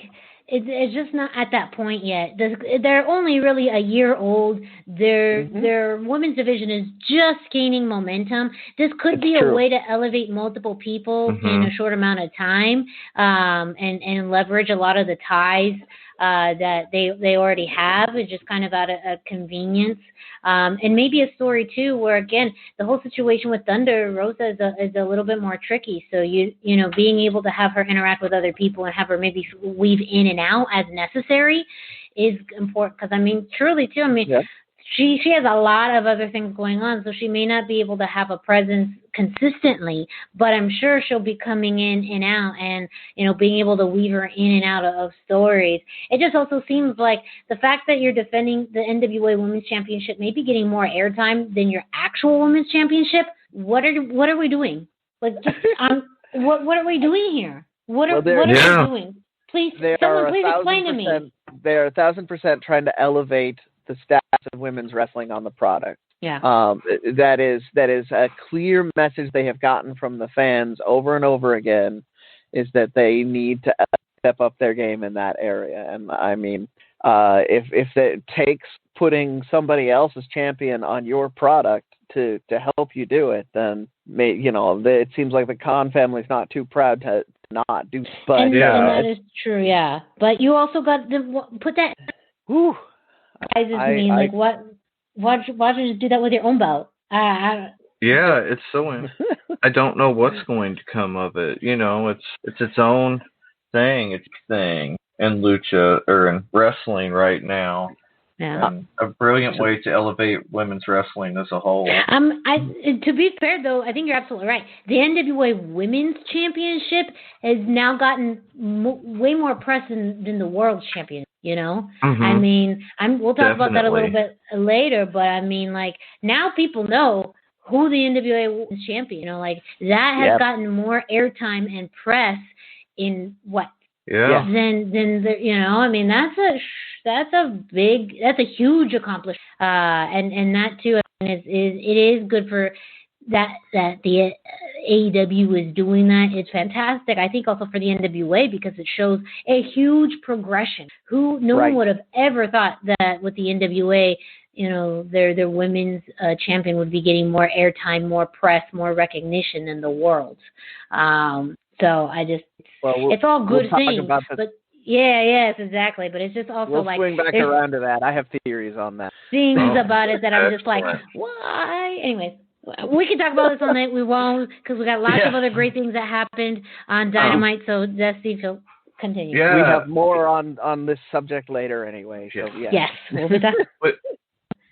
C: it's just not at that point yet. They're only really a year old. Their women's division is just gaining momentum. This could be a way to elevate multiple people in a short amount of time, and leverage a lot of the ties that they already have. It's just kind of out of convenience, and maybe a story too, where again the whole situation with Thunder Rosa is a little bit more tricky. So being able to have her interact with other people and have her maybe weave in and out as necessary is important. Because truly too, she has a lot of other things going on, so she may not be able to have a presence consistently, but I'm sure she'll be coming in and out and, being able to weave her in and out of stories. It just also seems like the fact that you're defending the NWA Women's Championship may be getting more airtime than your actual Women's Championship. What are we doing? Like, what are we doing here? What are we doing? Please, someone please explain to me.
E: They're 1,000% trying to elevate the status of women's wrestling on the product.
C: Yeah.
E: That is a clear message they have gotten from the fans over and over again, is that they need to step up their game in that area. And if it takes putting somebody else's champion on your product to help you do it, then it seems like the Khan family's not too proud to not do. But
C: and that is true, yeah. But you also got to put that.
E: Whew.
C: Why don't you do that with your own belt?
D: It's so. I don't know what's going to come of it. It's its own thing. It's a thing in lucha or in wrestling right now.
C: Yeah.
D: And a brilliant way to elevate women's wrestling as a whole.
C: To be fair, though, I think you're absolutely right. The NWA Women's Championship has now gotten way more press than the World Championship. We'll talk about that a little bit later, but now people know who the NWA Women's Champion. That has gotten more airtime and press in what.
D: Yeah.
C: Then that's a huge accomplishment. And that too, it is good for that the AEW is doing that. It's fantastic. I think also for the NWA, because it shows a huge progression. No one would have ever thought that with the NWA, their women's champion would be getting more airtime, more press, more recognition than the world. So it's all good things, but yes, exactly. But it's just also
E: we'll swing back around to that. I have theories on that.
C: Things about it that I'm just like, why? Anyways, we can talk about this all night. We won't, because we got lots of other great things that happened on Dynamite. So let's see if he'll continue.
E: Yeah. We have more on this subject later anyway. So
C: yes. We'll be talking.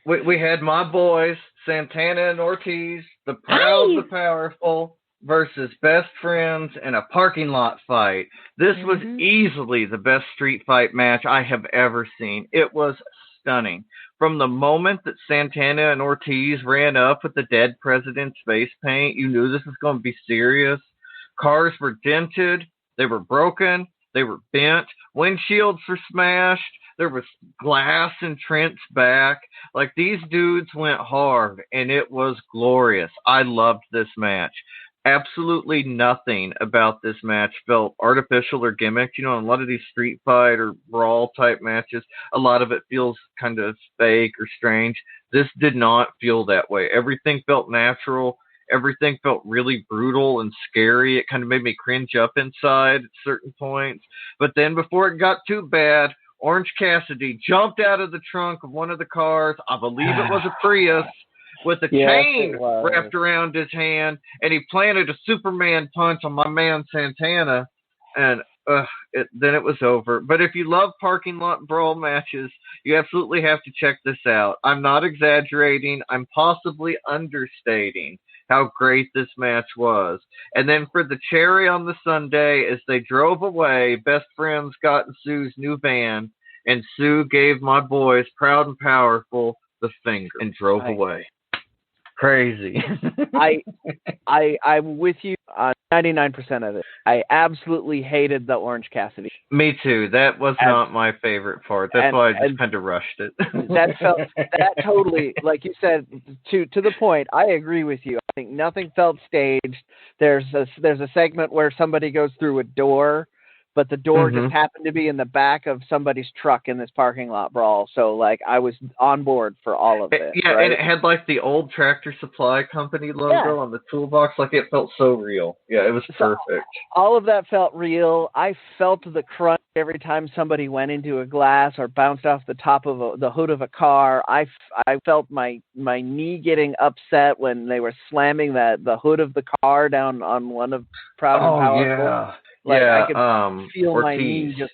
D: We had my boys, Santana and Ortiz, the proud, the powerful, versus best friends in a parking lot fight. This was easily the best street fight match I have ever seen. It was stunning. From the moment that Santana and Ortiz ran up with the dead president's face paint, you knew this was going to be serious. Cars were dented. They were broken. They were bent. Windshields were smashed. There was glass in Trent's back. Like, these dudes went hard, and it was glorious. I loved this match. Absolutely nothing about this match felt artificial or gimmicked. You know, in a lot of these street fight or brawl type matches, a lot of it feels kind of fake or strange. This did not feel that way. Everything felt natural. Everything felt really brutal and scary. It kind of made me cringe up inside at certain points. But then before it got too bad, Orange Cassidy jumped out of the trunk of one of the cars. I believe it was a Prius, with a chain wrapped around his hand, and he planted a Superman punch on my man Santana, and then it was over. But if you love parking lot brawl matches, you absolutely have to check this out. I'm not exaggerating. I'm possibly understating how great this match was. And then for the cherry on the sundae, as they drove away, Best Friends got in Sue's new van, and Sue gave my boys, Proud and Powerful, the finger and drove away. Crazy.
E: I'm with you on 99% of it. I absolutely hated the Orange Cassidy.
D: Me too. That was not my favorite part. That's why I just kind of rushed it.
E: that totally, like you said, to the point. I agree with you. I think nothing felt staged. There's a segment where somebody goes through a door, but the door just happened to be in the back of somebody's truck in this parking lot brawl. So, like, I was on board for all of it.
D: Yeah,
E: right?
D: And it had, like, the old Tractor Supply Company logo on the toolbox. Like, it felt so real. Yeah, it was perfect.
E: So, all of that felt real. I felt the crunch every time somebody went into a glass or bounced off the top of the hood of a car. I felt my knee getting upset when they were slamming the hood of the car down on one of Proud and Powerful.
D: Yeah.
E: Like, I could feel my knee just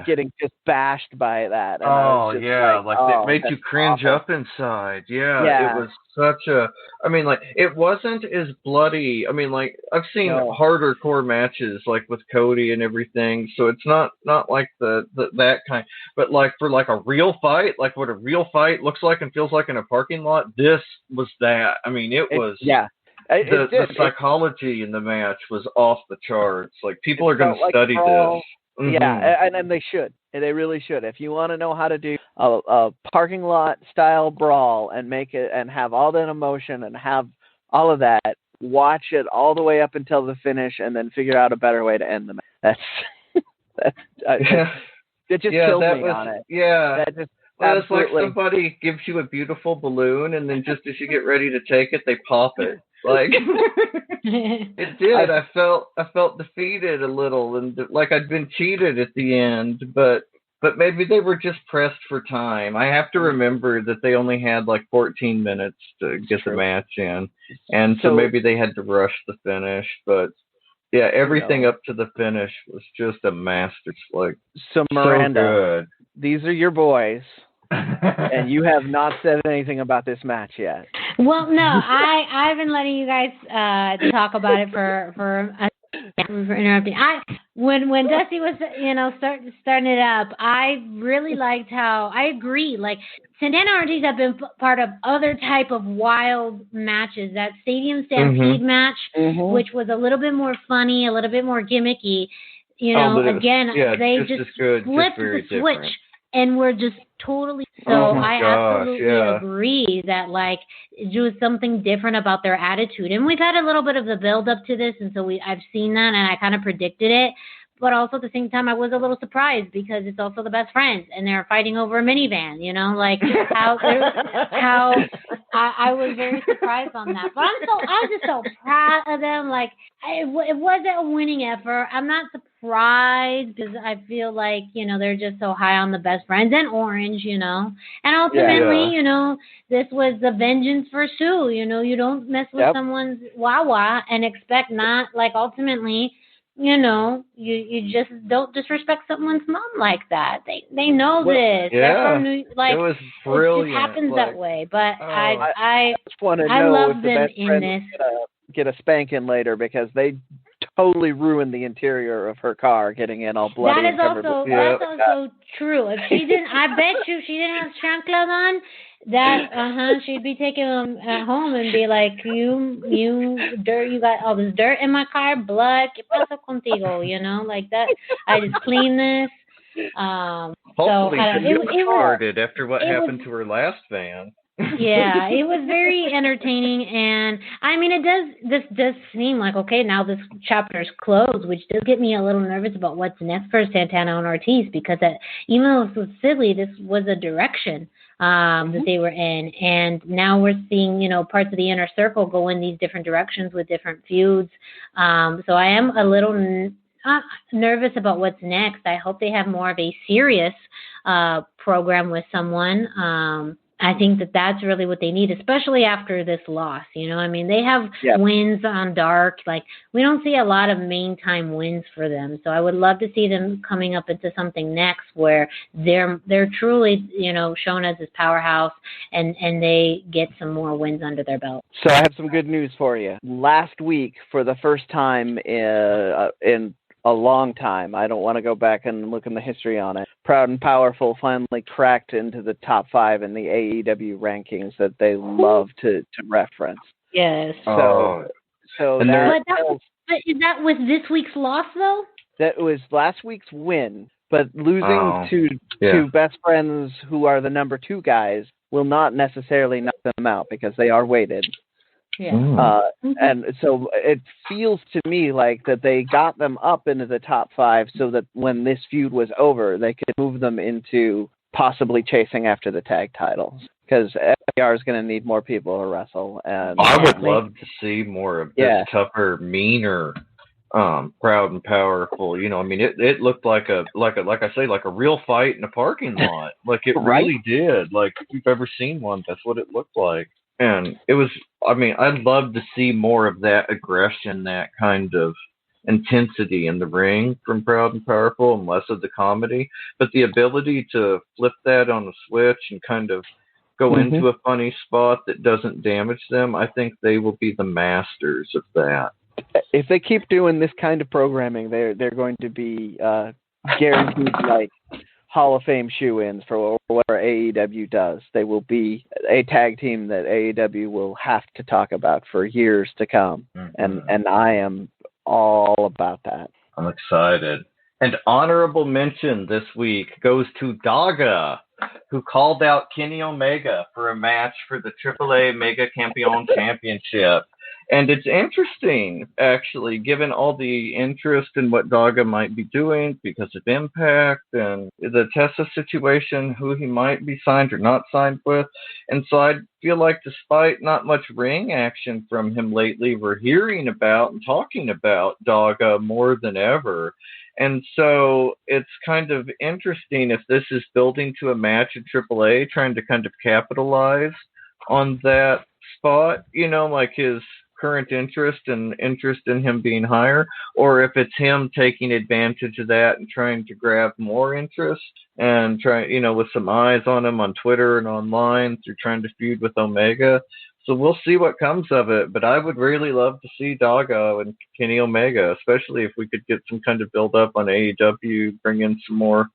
E: getting just bashed by that. And
D: it made you cringe up inside. Yeah, it was such a, I mean, like, it wasn't as bloody. I mean, like, I've seen harder core matches, like, with Cody and everything, so it's not like that kind, but, like, for, like, a real fight, like, what a real fight looks like and feels like in a parking lot, this was that. I mean, it was... Yeah. The psychology in the match was off the charts. Like, people are going to study this.
E: Yeah, and they should. They really should. If you want to know how to do a parking lot style brawl and make it and have all that emotion and have all of that, watch it all the way up until the finish and then figure out a better way to end the match. It just killed me on it.
D: Yeah.
E: That just...
D: It's like somebody gives you a beautiful balloon, and then just as you get ready to take it, they pop it. Like, it did. I felt defeated a little, and like I'd been cheated at the end. But maybe they were just pressed for time. I have to remember that they only had like 14 minutes to get the match in, and so maybe they had to rush the finish. But yeah, everything up to the finish was just a masterpiece. Like,
E: so Miranda,
D: so good.
E: These are your boys. And you have not said anything about this match yet.
C: Well, no, I've been letting you guys talk about it for interrupting. When Dusty was starting it up, I really liked how I agree. Like, Santana Ortiz have been part of other type of wild matches. That Stadium Stampede match, which was a little bit more funny, a little bit more gimmicky. You know, they just flipped the switch. And we're just totally I absolutely agree that, like, it was something different about their attitude. And we've had a little bit of the build up to this, and so I've seen that, and I kind of predicted it. But also at the same time, I was a little surprised because it's also the Best Friends, and they're fighting over a minivan. You know, like how I was very surprised on that. But I'm just so proud of them. Like, it wasn't a winning effort. I'm not surprised because I feel like, you know, they're just so high on the Best Friends and Orange, you know. And ultimately, you know, this was the vengeance for Sue. You know, you don't mess with someone's Wawa and expect not, like, ultimately. You know, you just don't disrespect someone's mom like that. They know this.
D: Yeah,
C: it
D: was brilliant.
C: It just happens that way. But
E: I just want to know
C: love
E: if the
C: them
E: Best
C: in
E: Friends
C: this.
E: Get a spanking later because they totally ruined the interior of her car, getting in all bloody.
C: That's also true. If she didn't, I bet you, if she didn't have chanclas on, She'd be taking them at home and be like, you got all this dirt in my car, blood, ¿qué pasa contigo? You know, like that. I just clean this.
D: Hopefully she started after what happened to her last van.
C: Yeah, it was very entertaining, and I mean, this does seem like, okay, now this chapter is closed, which does get me a little nervous about what's next for Santana and Ortiz, because even though it was silly, this was a direction that they were in, and now we're seeing, you know, parts of the inner circle go in these different directions with different feuds. So I am a little nervous about what's next. I hope they have more of a serious program with someone. I think that's really what they need, especially after this loss. You know, I mean, they have wins on Dark. Like, we don't see a lot of main time wins for them. So I would love to see them coming up into something next where they're truly, you know, shown as this powerhouse and they get some more wins under their belt.
E: So I have some good news for you. Last week, for the first time in a long time, I don't want to go back and look in the history on it, Proud and Powerful finally cracked into the top 5 in the AEW rankings that they love to reference.
C: Yes.
E: So
C: but is that with this week's loss, though?
E: That was last week's win, but losing to best friends who are the number 2 guys will not necessarily knock them out because they are weighted.
C: Yeah.
E: And so it feels to me like that they got them up into the top 5 so that when this feud was over, they could move them into possibly chasing after the tag titles. Because FTR is going to need more people to wrestle. And
D: I would love to see more of this tougher, meaner, Proud and Powerful. You know, I mean, it looked like a real fight in a parking lot. Like it really did. Like if you've ever seen one, that's what it looked like. And it was, I mean, I'd love to see more of that aggression, that kind of intensity in the ring from Proud and Powerful and less of the comedy. But the ability to flip that on a switch and kind of go into a funny spot that doesn't damage them, I think they will be the masters of that.
E: If they keep doing this kind of programming, they're going to be guaranteed like Hall of Fame shoe-ins for whatever AEW does. They will be a tag team that AEW will have to talk about for years to come. And I am all about that.
D: I'm excited. And honorable mention this week goes to Daga, who called out Kenny Omega for a match for the AAA Mega Campeon Championship. And it's interesting, actually, given all the interest in what Daga might be doing because of Impact and the Tessa situation, who he might be signed or not signed with. And so I feel like despite not much ring action from him lately, we're hearing about and talking about Daga more than ever. And so it's kind of interesting if this is building to a match at AAA, trying to kind of capitalize on that spot, you know, like his current interest and interest in him being higher, or if it's him taking advantage of that and trying to grab more interest and try, you know, with some eyes on him on Twitter and online through trying to feud with Omega. So we'll see what comes of it, but I would really love to see Daga and Kenny Omega, especially if we could get some kind of build up on AEW, bring in some more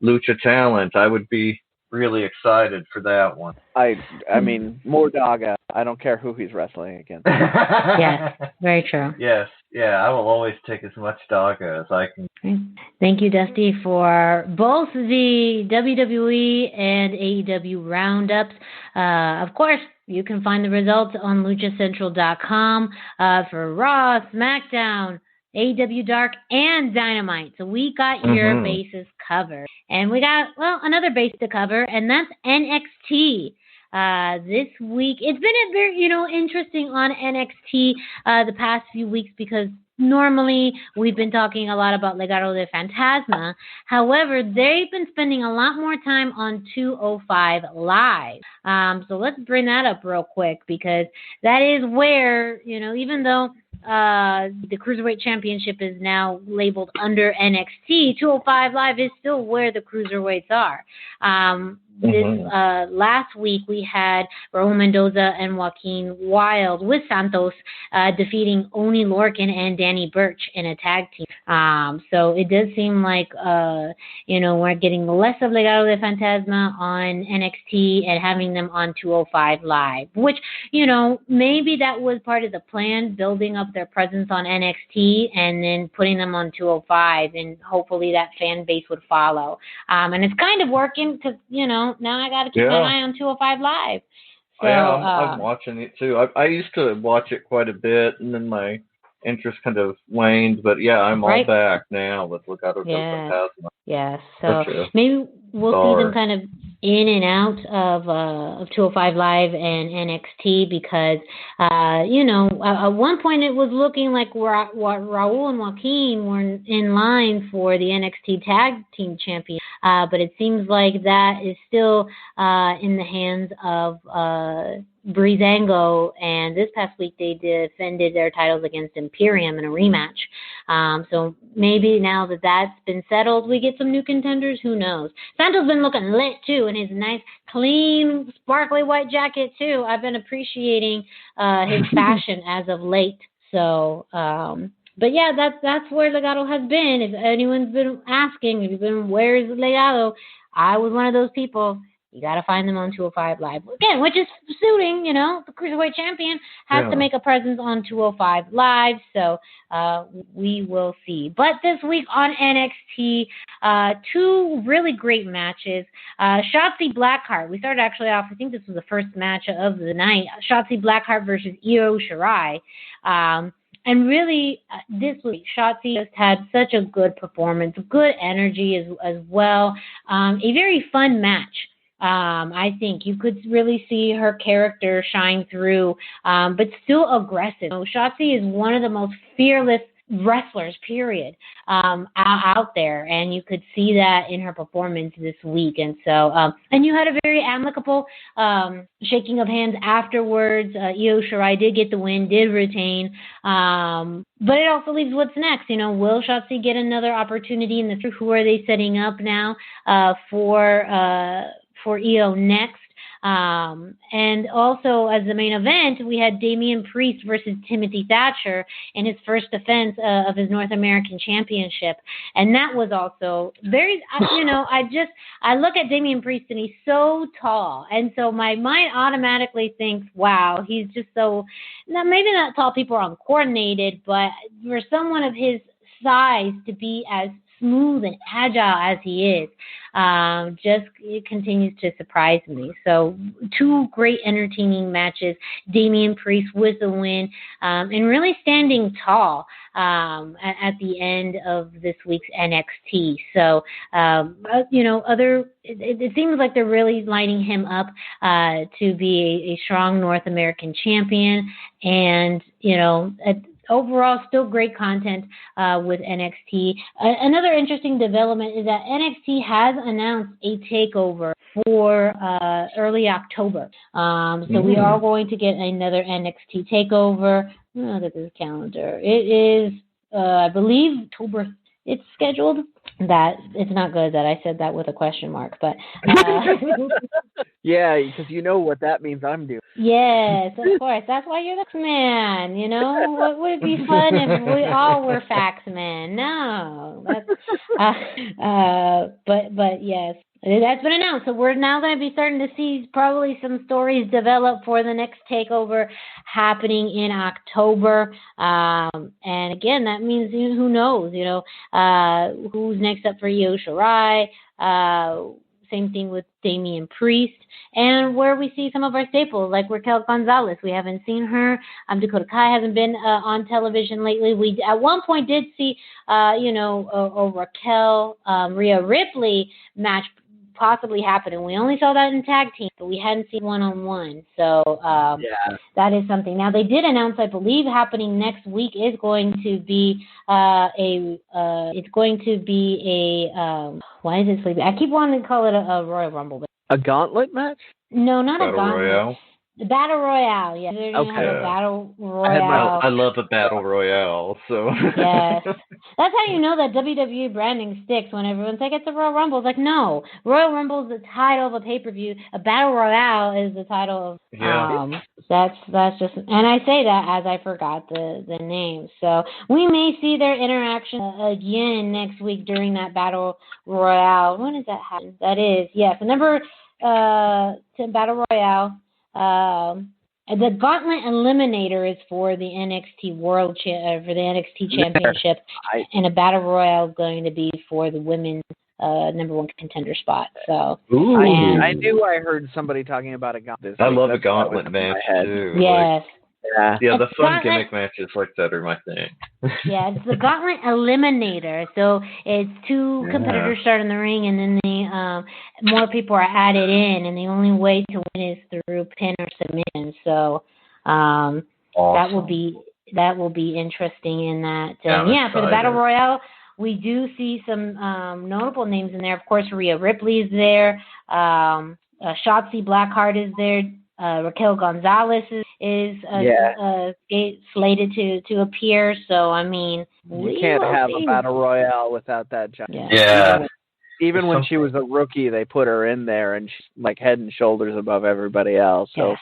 D: lucha talent. I would be really excited for that one.
E: I mean, more Daga. I don't care who he's wrestling against.
C: Yes, very true.
D: Yes, I will always take as much Daga as I can.
C: Thank you, Dusty, for both the WWE and AEW roundups. Of course, you can find the results on luchacentral.com for Raw, SmackDown, AEW Dark, and Dynamite. So we got your bases covered. And we got, well, another base to cover, and that's NXT. This week, it's been a very, interesting on NXT the past few weeks because normally we've been talking a lot about Legado del Fantasma. However, they've been spending a lot more time on 205 Live. So let's bring that up real quick because that is where, even though the Cruiserweight Championship is now labeled under NXT, 205 Live is still where the Cruiserweights are. this last week we had Raul Mendoza and Joaquin Wilde with Santos defeating Oni Lorcan and Danny Burch in a tag team. So it does seem like, we're getting less of Legado de Fantasma on NXT and having them on 205 Live, which, maybe that was part of the plan, building up their presence on NXT and then putting them on 205, and hopefully that fan base would follow. And it's kind of working because, now I got to keep my eye on 205 Live. So,
D: I'm watching it too. I used to watch it quite a bit, and then my interest kind of waned. But I'm all back now with Legado de Fantasma.
C: Yeah, so maybe we'll see them kind of in and out of 205 Live and NXT because, at one point it was looking like Raul and Joaquin were in line for the NXT Tag Team Champion, but it seems like that is still in the hands of Breezango, and this past week they defended their titles against Imperium in a rematch. So maybe now that that's been settled, we get some new contenders. Who knows? Santos been looking lit too in his nice, clean, sparkly white jacket too. I've been appreciating his fashion as of late. So, but that's where Legado has been. If anyone's been asking, where's Legado? I was one of those people. You got to find them on 205 Live. Again, which is suiting, the Cruiserweight Champion has to make a presence on 205 Live, so we will see. But this week on NXT, two really great matches. Shotzi Blackheart. We started actually off, I think this was the first match of the night. Shotzi Blackheart versus Io Shirai. And really, this week, Shotzi just had such a good performance, good energy as well. A very fun match. I think you could really see her character shine through, but still aggressive. Shotzi is one of the most fearless wrestlers, period, out there, and you could see that in her performance this week. And so, and you had a very amicable shaking of hands afterwards. Io Shirai did get the win, did retain, but it also leaves what's next. Will Shotzi get another opportunity in the future? Who are they setting up now for Io next? And also as the main event, we had Damian Priest versus Timothy Thatcher in his first defense of his North American Championship. And that was also very, I look at Damian Priest and he's so tall. And so my mind automatically thinks, wow, he's just so, maybe not tall people are uncoordinated, but for someone of his size to be as smooth and agile as he is, it continues to surprise me. So two great entertaining matches, Damian Priest with the win, and really standing tall at the end of this week's NXT. So, it seems like they're really lining him up to be a strong North American champion, and, overall, still great content with NXT. Another interesting development is that NXT has announced a takeover for early October. So we are going to get another NXT takeover. Look at this calendar. It is, I believe, October. It's scheduled. That it's not good that I said that with a question mark, but
E: yeah, because you know what that means I'm doing.
C: Yes, of course. That's why you're the man. What would it be fun if we all were fax men? No, but yes. That's been announced, so we're now going to be starting to see probably some stories develop for the next takeover happening in October. And again, that means who knows, who's next up for Io Shirai. Same thing with Damian Priest, and where we see some of our staples like Raquel Gonzalez. We haven't seen her. Dakota Kai hasn't been on television lately. We at one point did see, a Raquel Rhea Ripley match possibly happen, and we only saw that in tag team, but we hadn't seen one-on-one. So that is something. Now they did announce, I believe, happening next week is going to be why is it sleepy? I keep wanting to call it a Royal Rumble. But
E: a gauntlet match?
C: No, not
D: Battle
C: a gauntlet.
D: Royale?
C: The Battle Royale, yeah. They're going to have a Battle Royale.
D: I love a Battle Royale, so.
C: Yes. That's how you know that WWE branding sticks when everyone's like, it's a Royal Rumble. It's like, no. Royal Rumble is the title of a pay-per-view. A Battle Royale is the title of, that's just, and I say that as I forgot the name. So we may see their interaction again next week during that Battle Royale. When does that happen? That is, yes, the number 10 Battle Royale. The Gauntlet Eliminator is for the NXT for the NXT Championship, and a Battle Royale is going to be for the women's number one contender spot. So,
E: I knew I heard somebody talking about a gauntlet.
D: I love a gauntlet match too.
C: Yes.
D: Yeah, the fun gimmick matches like that are my thing.
C: Yeah, it's the Gauntlet Eliminator. So it's two competitors start in the ring, and then more people are added in, and the only way to win is through pin or submission. So awesome. that will be interesting in that. For the Battle Royale, we do see some notable names in there. Of course, Rhea Ripley is there. Shotzi Blackheart is there. Raquel Gonzalez is slated to appear. So, I mean,
E: you can't have a Battle Royale without that job.
C: Yeah.
E: Even when she was a rookie, they put her in there, and she's like head and shoulders above everybody else. So,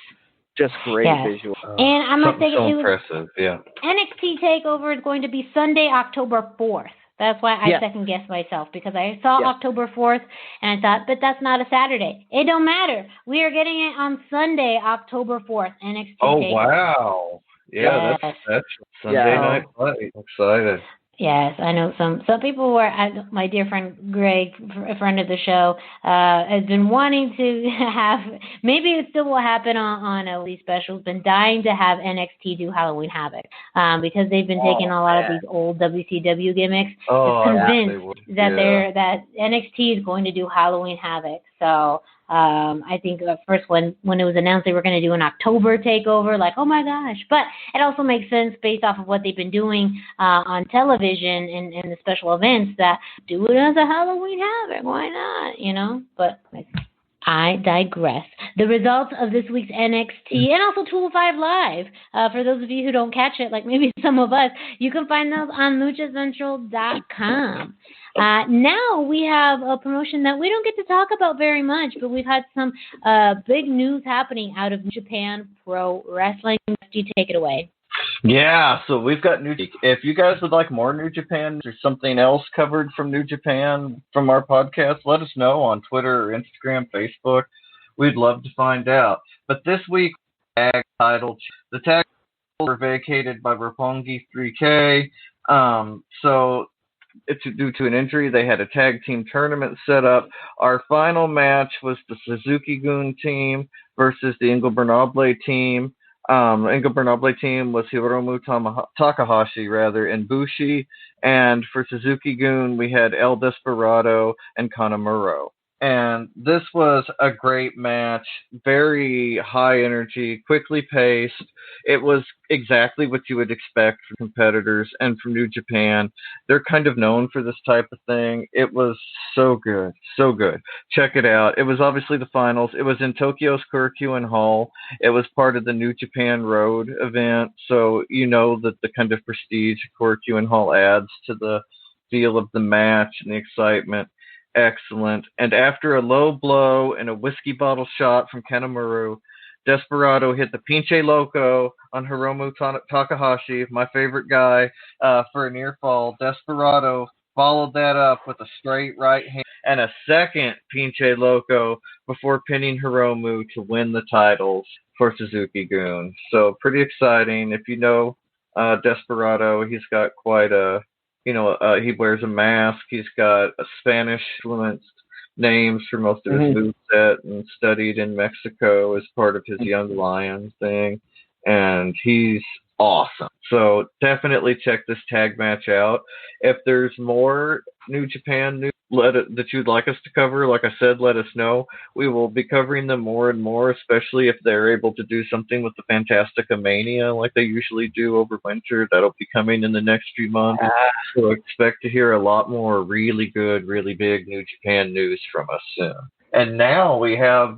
E: just great visual.
C: And I must say,
D: impressive. Yeah.
C: NXT TakeOver is going to be Sunday, October 4th. That's why I second-guessed myself, because I saw October 4th, and I thought, but that's not a Saturday. It don't matter. We are getting it on Sunday, October 4th, NXT TakeOver.
D: Wow. Yeah, that's Sunday night play. Excited.
C: Yes, I know some people were, my dear friend Greg, a friend of the show, has been wanting to have, maybe it still will happen on these specials, been dying to have NXT do Halloween Havoc, because they've been taking a lot of these old WCW gimmicks. Convinced that NXT is going to do Halloween Havoc. So I think first when it was announced they were going to do an October takeover, like, oh my gosh. But it also makes sense based off of what they've been doing on television and the special events that do it as a Halloween Havoc. Why not? You know? But I digress. The results of this week's NXT and also 205 Live, for those of you who don't catch it, like maybe some of us, you can find those on luchacentral.com. Now we have a promotion that we don't get to talk about very much, but we've had some big news happening out of Japan Pro Wrestling. You take it away.
D: Yeah, so we've got if you guys would like more New Japan or something else covered from New Japan from our podcast, let us know on Twitter or Instagram, Facebook. We'd love to find out. But this week, the tag titles were vacated by Roppongi 3K. So it's due to an injury. They had a tag team tournament set up. Our final match was the Suzuki-gun team versus the Ingobernable team. Ingobernable team was Hiromu Takahashi, and Bushi. And for Suzuki-gun, we had El Desperado and Kanemaru. And this was a great match, very high energy, quickly paced. It was exactly what you would expect from competitors and from New Japan. They're kind of known for this type of thing. It was so good, so good. Check it out. It was obviously the finals. It was in Tokyo's Korakuen Hall. It was part of the New Japan Road event, so you know that the kind of prestige Korakuen Hall adds to the feel of the match and the excitement. Excellent. And after a low blow and a whiskey bottle shot from Kanemaru, Desperado hit the Pinche Loco on Hiromu Takahashi, my favorite guy, for a near fall. Desperado followed that up with a straight right hand and a second Pinche Loco before pinning Hiromu to win the titles for Suzuki-gun. So pretty exciting. If you know Desperado, he's got quite a he wears a mask. He's got a Spanish-influenced names for most of his moveset and studied in Mexico as part of his Young Lions thing. And he's awesome. So definitely check this tag match out. If there's more New Japan news that you'd like us to cover, like I said, let us know. We will be covering them more and more, especially if they're able to do something with the Fantastica Mania like they usually do over winter. That'll be coming in the next few months. So expect to hear a lot more really good, really big New Japan news from us soon. And now we have,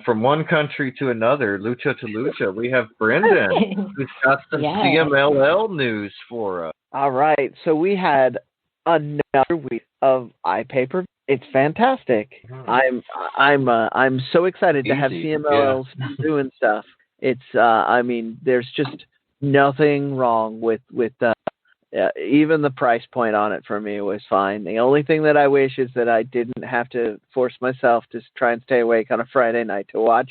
D: from one country to another, lucha to lucha, we have Brendan, who's got some CMLL news for us.
E: All right, so we had another week of iPPV. It's fantastic. I'm so excited to have CMLL doing stuff. It's there's just nothing wrong with even the price point on it for me was fine. The only thing that I wish is that I didn't have to force myself to try and stay awake on a Friday night to watch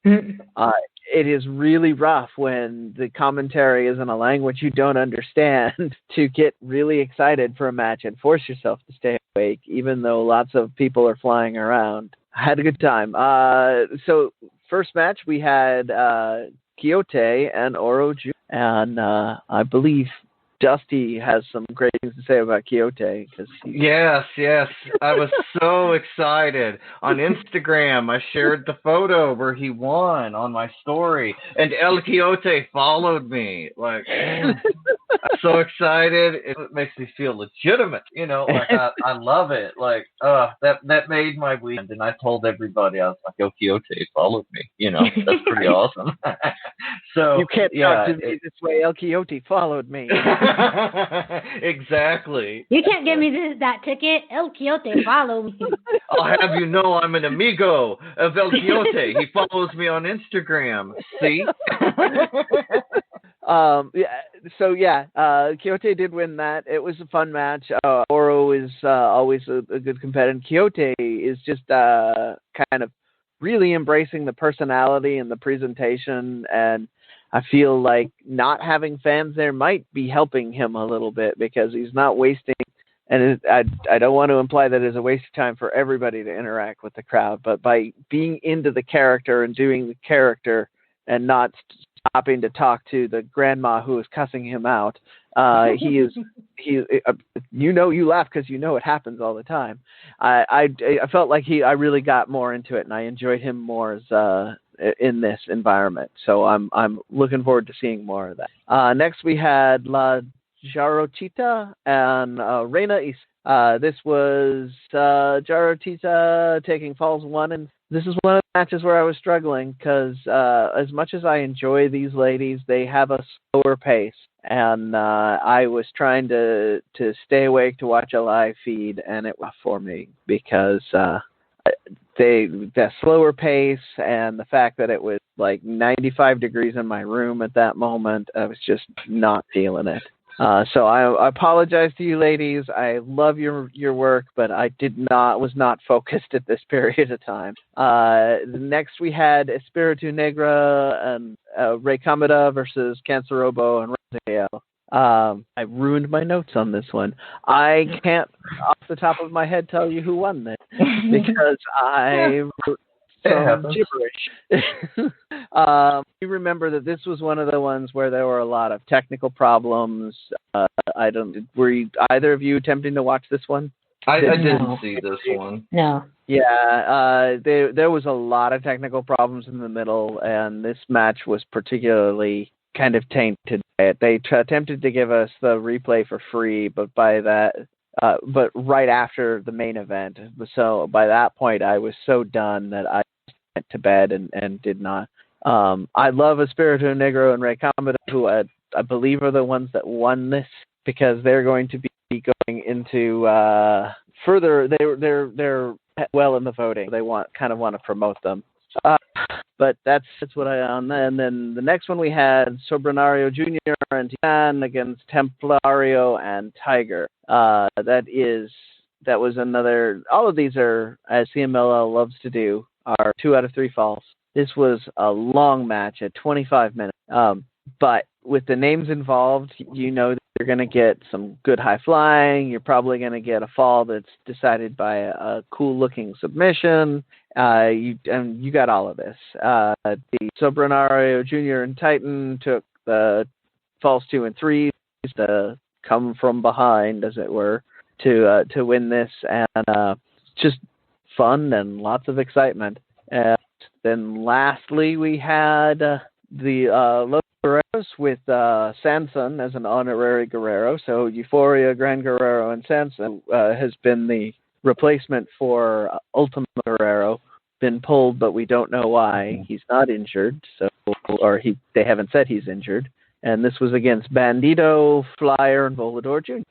E: it. It is really rough when the commentary is in a language you don't understand to get really excited for a match and force yourself to stay awake, even though lots of people are flying around. I had a good time. So first match we had Quixote and Oro Jr. And I believe Dusty has some great things to say about Quixote.
D: Yes. I was so excited. On Instagram, I shared the photo where he won on my story, and El Quixote followed me. Like, I'm so excited. It makes me feel legitimate. I love it. Like, that made my weekend, and I told everybody, I was like, El Quixote followed me. That's pretty awesome. So
E: you can't talk to me this way. El Quixote followed me.
D: Exactly.
C: You can't give me that ticket. El Quixote follow me.
D: I'll have you know I'm an amigo of El Quixote. He follows me on Instagram. See?
E: Quixote did win that. It was a fun match. Oro is always a good competitor. Quixote is just kind of really embracing the personality and the presentation, and I feel like not having fans there might be helping him a little bit because he's not wasting, and I don't want to imply that it's a waste of time for everybody to interact with the crowd, but by being into the character and doing the character and not stopping to talk to the grandma who is cussing him out, you laugh because it happens all the time. I felt like I really got more into it, and I enjoyed him more as in this environment. So I'm looking forward to seeing more of that. Next we had La Jarochita and Reina Is. This was Jarochita taking falls 1, and this is one of the matches where I was struggling because as much as I enjoy these ladies, they have a slower pace, and I was trying to stay awake to watch a live feed, and it was for me because the slower pace and the fact that it was like 95 degrees in my room at that moment, I was just not feeling it. So I apologize to you ladies. I love your work, but I was not focused at this period of time. Next we had Espiritu Negra and Rey Kamada versus Cancerobo and Rafael. I ruined my notes on this one. I can't, off the top of my head, tell you who won this because I wrote some gibberish. You remember that this was one of the ones where there were a lot of technical problems. Were either of you attempting to watch this one?
D: I didn't see this one.
C: No.
E: Yeah, there was a lot of technical problems in the middle, and this match was particularly kind of tainted by it. They attempted to give us the replay for free, but but right after the main event. So by that point, I was so done that I went to bed and did not. I love Espiritu Negro and Rey Kamada, who I believe are the ones that won this because they're going to be going into further. They're well in the voting. They want to promote them. But that's what I on. And then the next one we had Sobranario Jr. and Tian against Templario and Tiger. That was another. All of these are, as CMLL loves to do, are 2 out of 3 falls. This was a long match at 25 minutes. But with the names involved, that you're going to get some good high flying. You're probably going to get a fall that's decided by a cool looking submission. You got all of this. The Sobranario Jr. and Titan took the falls 2 and 3 to come from behind, as it were, to win this, and just fun and lots of excitement. And then lastly, we had the Los Guerreros with Sanson as an honorary Guerrero. So Euphoria, Gran Guerrero, and Sanson has been the replacement for Ultimo Guerrero. Been pulled, but we don't know why. He's not injured, they haven't said he's injured. And this was against Bandito, Flyer, and Volador Jr.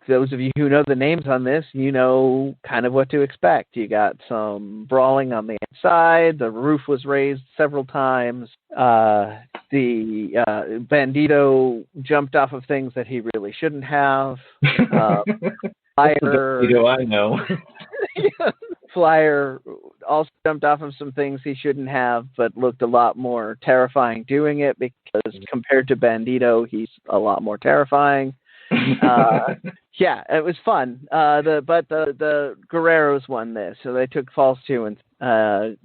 E: Those of you who know the names on this, you know kind of what to expect. You got some brawling on the outside. The roof was raised several times. The Bandito jumped off of things that he really shouldn't have. Flyer,
D: I know.
E: Flyer also jumped off of some things he shouldn't have, but looked a lot more terrifying doing it because compared to Bandito, he's a lot more terrifying. Yeah, it was fun. But the Guerreros won this, so they took false 2 and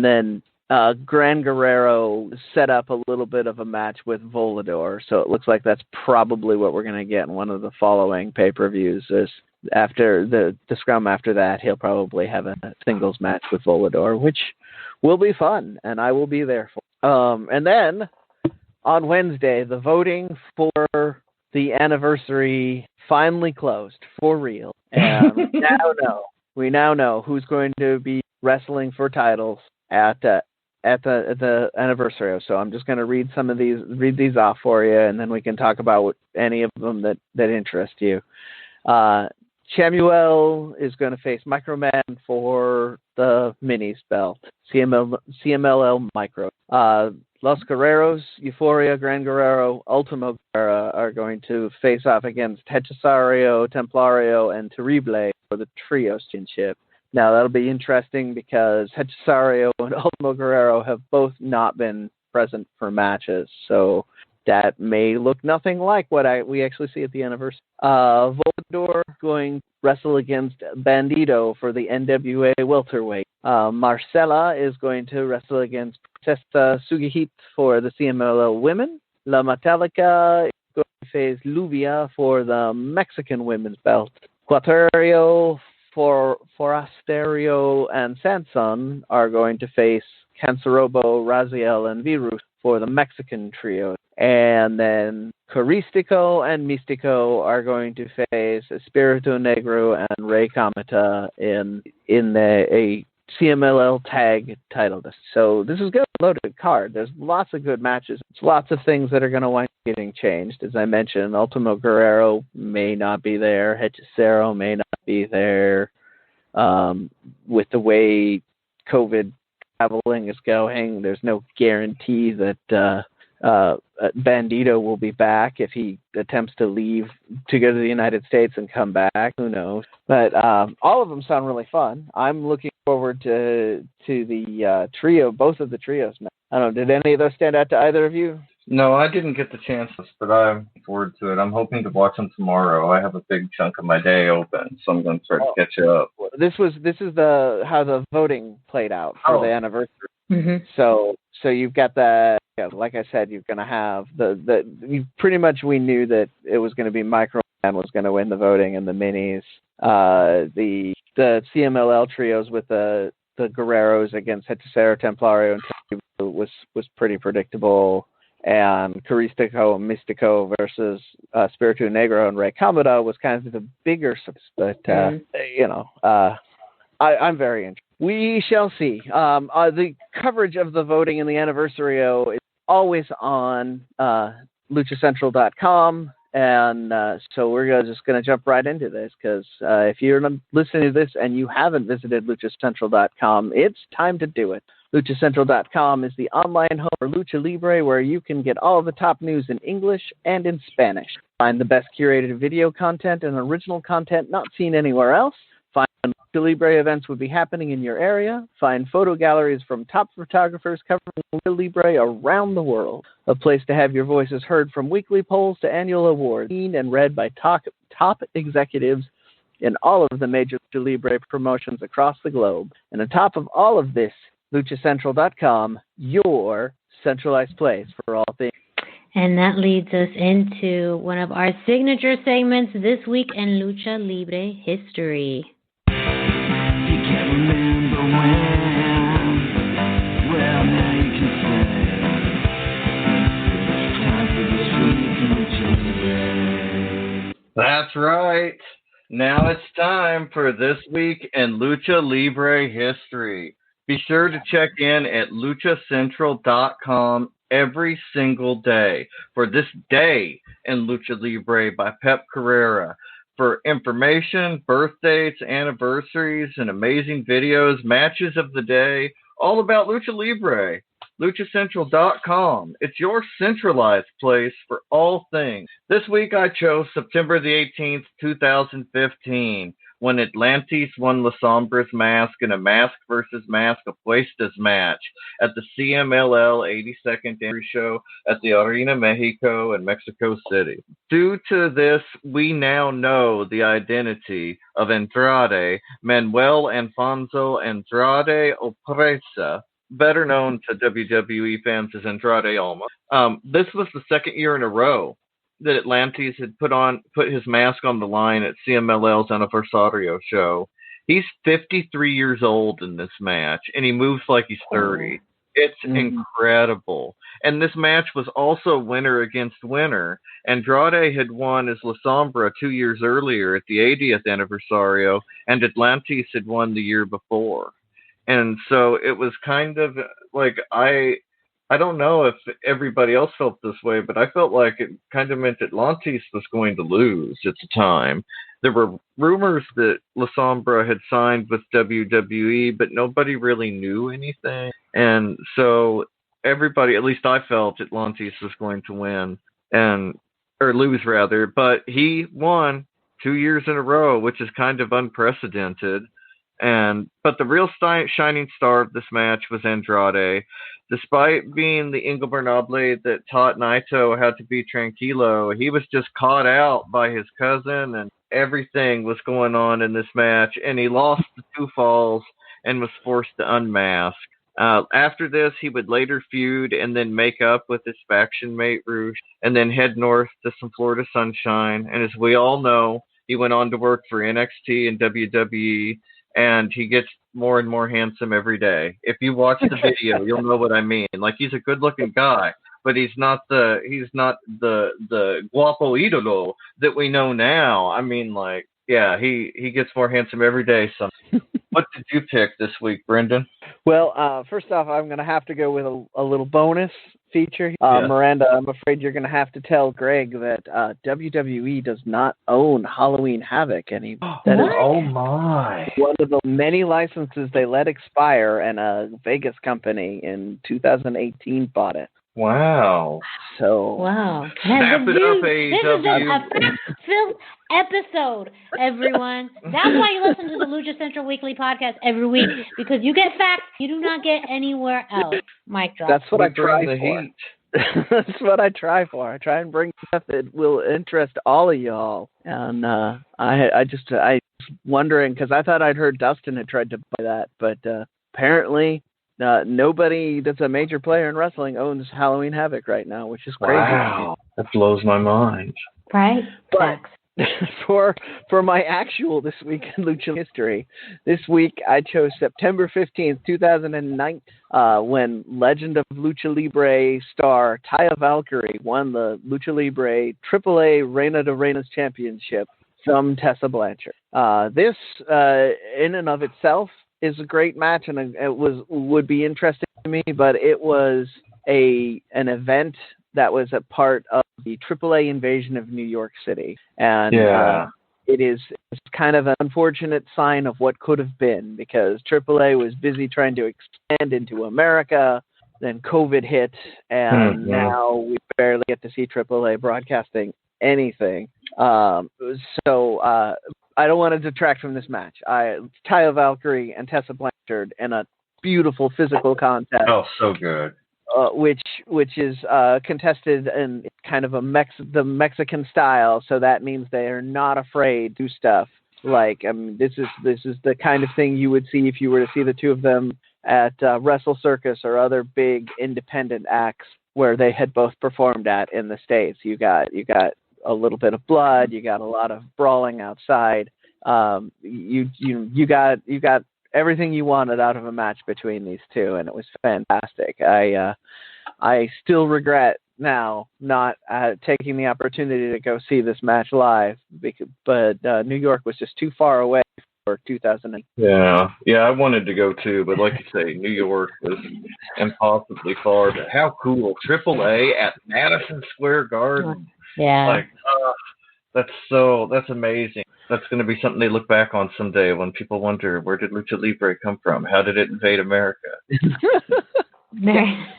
E: then Gran Guerrero set up a little bit of a match with Volador, so it looks like that's probably what we're going to get in one of the following pay-per-views. After the scrum after that, he'll probably have a singles match with Volador, which will be fun, and I will be there for. And then on Wednesday, the voting for the anniversary finally closed for real, and we now know who's going to be wrestling for titles at the anniversary. So I'm just going to read these off for you, and then we can talk about any of them that interest you. Samuel is going to face Microman for the minis belt. CMLL Micro. Los Guerreros, Euphoria, Gran Guerrero, Ultimo Guerrero are going to face off against Hechisario, Templario, and Terrible for the Trios Championship. Now, that'll be interesting because Hechisario and Ultimo Guerrero have both not been present for matches, so that may look nothing like what we actually see at the anniversary. Volador going to wrestle against Bandito for the NWA welterweight. Marcela is going to wrestle against Princesa Sugihit for the CMLL women. La Metallica is going to face Luvia for the Mexican women's belt. Quaterio, Forasterio, and Sanson are going to face Cancerobo, Raziel, and Virus for the Mexican trio. And then Caristico and Mystico are going to face Espiritu Negro and Rey Kamata in a CMLL tag title. So this is a loaded card. There's lots of good matches. There's lots of things that are going to wind up getting changed. As I mentioned, Ultimo Guerrero may not be there. Hechicero may not be there. With the way COVID traveling is going, there's no guarantee that Bandito will be back if he attempts to leave to go to the United States and come back. Who knows? But all of them sound really fun. I'm looking forward to the trio, both of the trios. I don't know, did any of those stand out to either of you?
D: No, I didn't get the chance, but I'm looking forward to it. I'm hoping to watch them tomorrow. I have a big chunk of my day open, so I'm going to try to catch up.
E: This is how the voting played out for the anniversary. Mm-hmm. So you've got the, like I said, you're going to have we knew that it was going to be Microman was going to win the voting and the minis. The CMLL trios with the Guerreros against Hechicero, Templario, and Terrible was pretty predictable. And Caristico and Mystico versus Spiritu Negro and Rey Kamada was kind of the bigger, but I'm very interested. We shall see. The coverage of the voting in the Anniversario is always on luchacentral.com, and so we're just going to jump right into this, because if you're listening to this and you haven't visited luchacentral.com, it's time to do it. LuchaCentral.com is the online home for Lucha Libre, where you can get all of the top news in English and in Spanish. Find the best curated video content and original content not seen anywhere else. Find when Lucha Libre events would be happening in your area. Find photo galleries from top photographers covering Lucha Libre around the world. A place to have your voices heard, from weekly polls to annual awards, seen and read by top executives in all of the major Lucha Libre promotions across the globe. And on top of all of this, LuchaCentral.com, your centralized place for all things.
C: And that leads us into one of our signature segments this week in Lucha Libre history.
F: You can't remember when. Well, now you can say it's time for the street to Lucha Libre.
D: That's right. Now it's time for This Week in Lucha Libre History. Be sure to check in at luchacentral.com every single day for This Day in Lucha Libre by Pep Carrera. For information, birth dates, anniversaries, and amazing videos, matches of the day, all about Lucha Libre. luchacentral.com. It's your centralized place for all things. This week I chose September the 18th, 2015, when Atlantis won La Sombra's mask in a mask versus mask Apuestas match at the CMLL 82nd Anniversary Show at the Arena Mexico in Mexico City. Due to this, we now know the identity of Andrade, Manuel Alfonso Andrade Opresa, better known to WWE fans as Andrade Alma. This was the second year in a row that Atlantis had put his mask on the line at CMLL's Anniversario show. He's 53 years old in this match, and he moves like he's 30. It's incredible. And this match was also winner against winner. Andrade had won as La Sombra 2 years earlier at the 80th Anniversario, and Atlantis had won the year before. And so it was kind of like, I don't know if everybody else felt this way, but I felt like it kind of meant Atlantis was going to lose at the time. There were rumors that La Sombra had signed with WWE, but nobody really knew anything. And so everybody, at least I felt, Atlantis was going to win, or lose rather, but he won 2 years in a row, which is kind of unprecedented. But the real shining star of this match was Andrade. Despite being the Ingobernable that taught Naito how to be tranquilo, he was just caught out by his cousin, and everything was going on in this match, and he lost the 2 falls and was forced to unmask. After this, he would later feud and then make up with his faction mate Rouge, and then head north to some Florida sunshine. And as we all know, he went on to work for NXT and WWE, and he gets more and more handsome every day. If you watch the video, you'll know what I mean. Like, he's a good-looking guy, but he's not the guapo idolo that we know now. I mean, like, yeah, he gets more handsome every day. So, what did you pick this week, Brendan?
E: Well, first off, I'm going to have to go with a little bonus feature. Miranda, I'm afraid you're going to have to tell Greg that WWE does not own Halloween Havoc anymore. That is one of the many licenses they let expire, and a Vegas company in 2018 bought it.
D: Wow.
C: Wow.
D: Snap it up,
C: This is a fact-filled episode, everyone. That's why you listen to the Lucha Central Weekly podcast every week, because you get facts you do not get anywhere else. Mic drop.
E: That's what I try for. That's what I try for. I try and bring stuff that will interest all of y'all. And I just wondering, because I thought I'd heard Dustin had tried to buy that, but apparently nobody that's a major player in wrestling owns Halloween Havoc right now, which is crazy.
D: Wow, that blows my mind.
C: Right?
E: But for my actual This Week in Lucha History, this week I chose September 15th, 2009, when Legend of Lucha Libre star Taya Valkyrie won the Lucha Libre AAA Reina de Reinas Championship from Tessa Blanchard. This, in and of itself, is a great match, and it would be interesting to me, but it was an event that was a part of the AAA invasion of New York City, and it's kind of an unfortunate sign of what could have been, because AAA was busy trying to expand into America, then COVID hit, and now we barely get to see AAA broadcasting anything. So I don't want to detract from this match. Taya Valkyrie and Tessa Blanchard in a beautiful physical contest.
D: Oh, so good.
E: Which is contested in kind of the Mexican style, so that means they are not afraid to do stuff. Like, I mean, this is the kind of thing you would see if you were to see the two of them at Wrestle Circus or other big independent acts where they had both performed at in the States. You got a little bit of blood, you got a lot of brawling outside. You got everything you wanted out of a match between these two, and it was fantastic. I still regret now, not taking the opportunity to go see this match live, but New York was just too far away for 2000.
D: Yeah, I wanted to go too, but like you say, New York was impossibly far. But how cool! AAA at Madison Square Garden.
C: Yeah.
D: That's amazing. That's going to be something they look back on someday when people wonder, where did Lucha Libre come from? How did it invade America?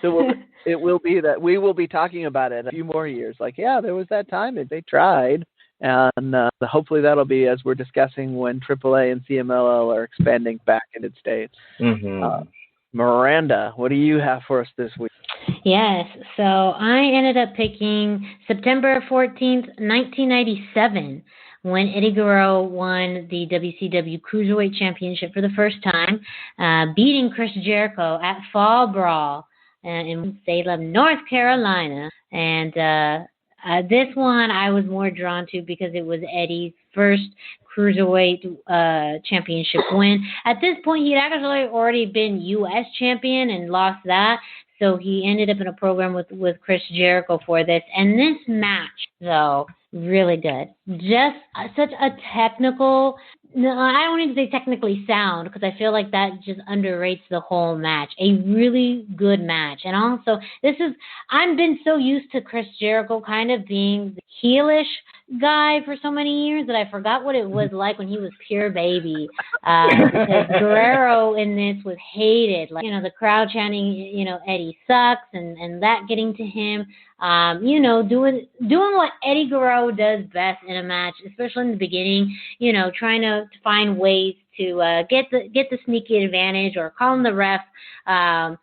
E: So it will be that we will be talking about it in a few more years. Like, there was that time and they tried. And hopefully that'll be as we're discussing when AAA and CMLL are expanding back into the States.
D: Mm-hmm.
E: Miranda, what do you have for us this week?
C: Yes, so I ended up picking September 14th, 1997, when Eddie Guerrero won the WCW Cruiserweight Championship for the first time, beating Chris Jericho at Fall Brawl in Salem, North Carolina. And this one I was more drawn to because it was Eddie's first Cruiserweight championship win. At this point, he had actually already been U.S. champion and lost that. So he ended up in a program with Chris Jericho for this. And this match, though, really good. Just such a technical, no, I don't even say technically sound, because I feel like that just underrates the whole match. A really good match. And also, I've been so used to Chris Jericho kind of being the heelish guy for so many years that I forgot what it was like when he was pure baby. Because Guerrero in this was hated. Like, the crowd chanting, Eddie sucks, and that getting to him. Doing what Eddie Guerrero does best in a match, especially in the beginning, trying to find ways to get the sneaky advantage or calling the ref, as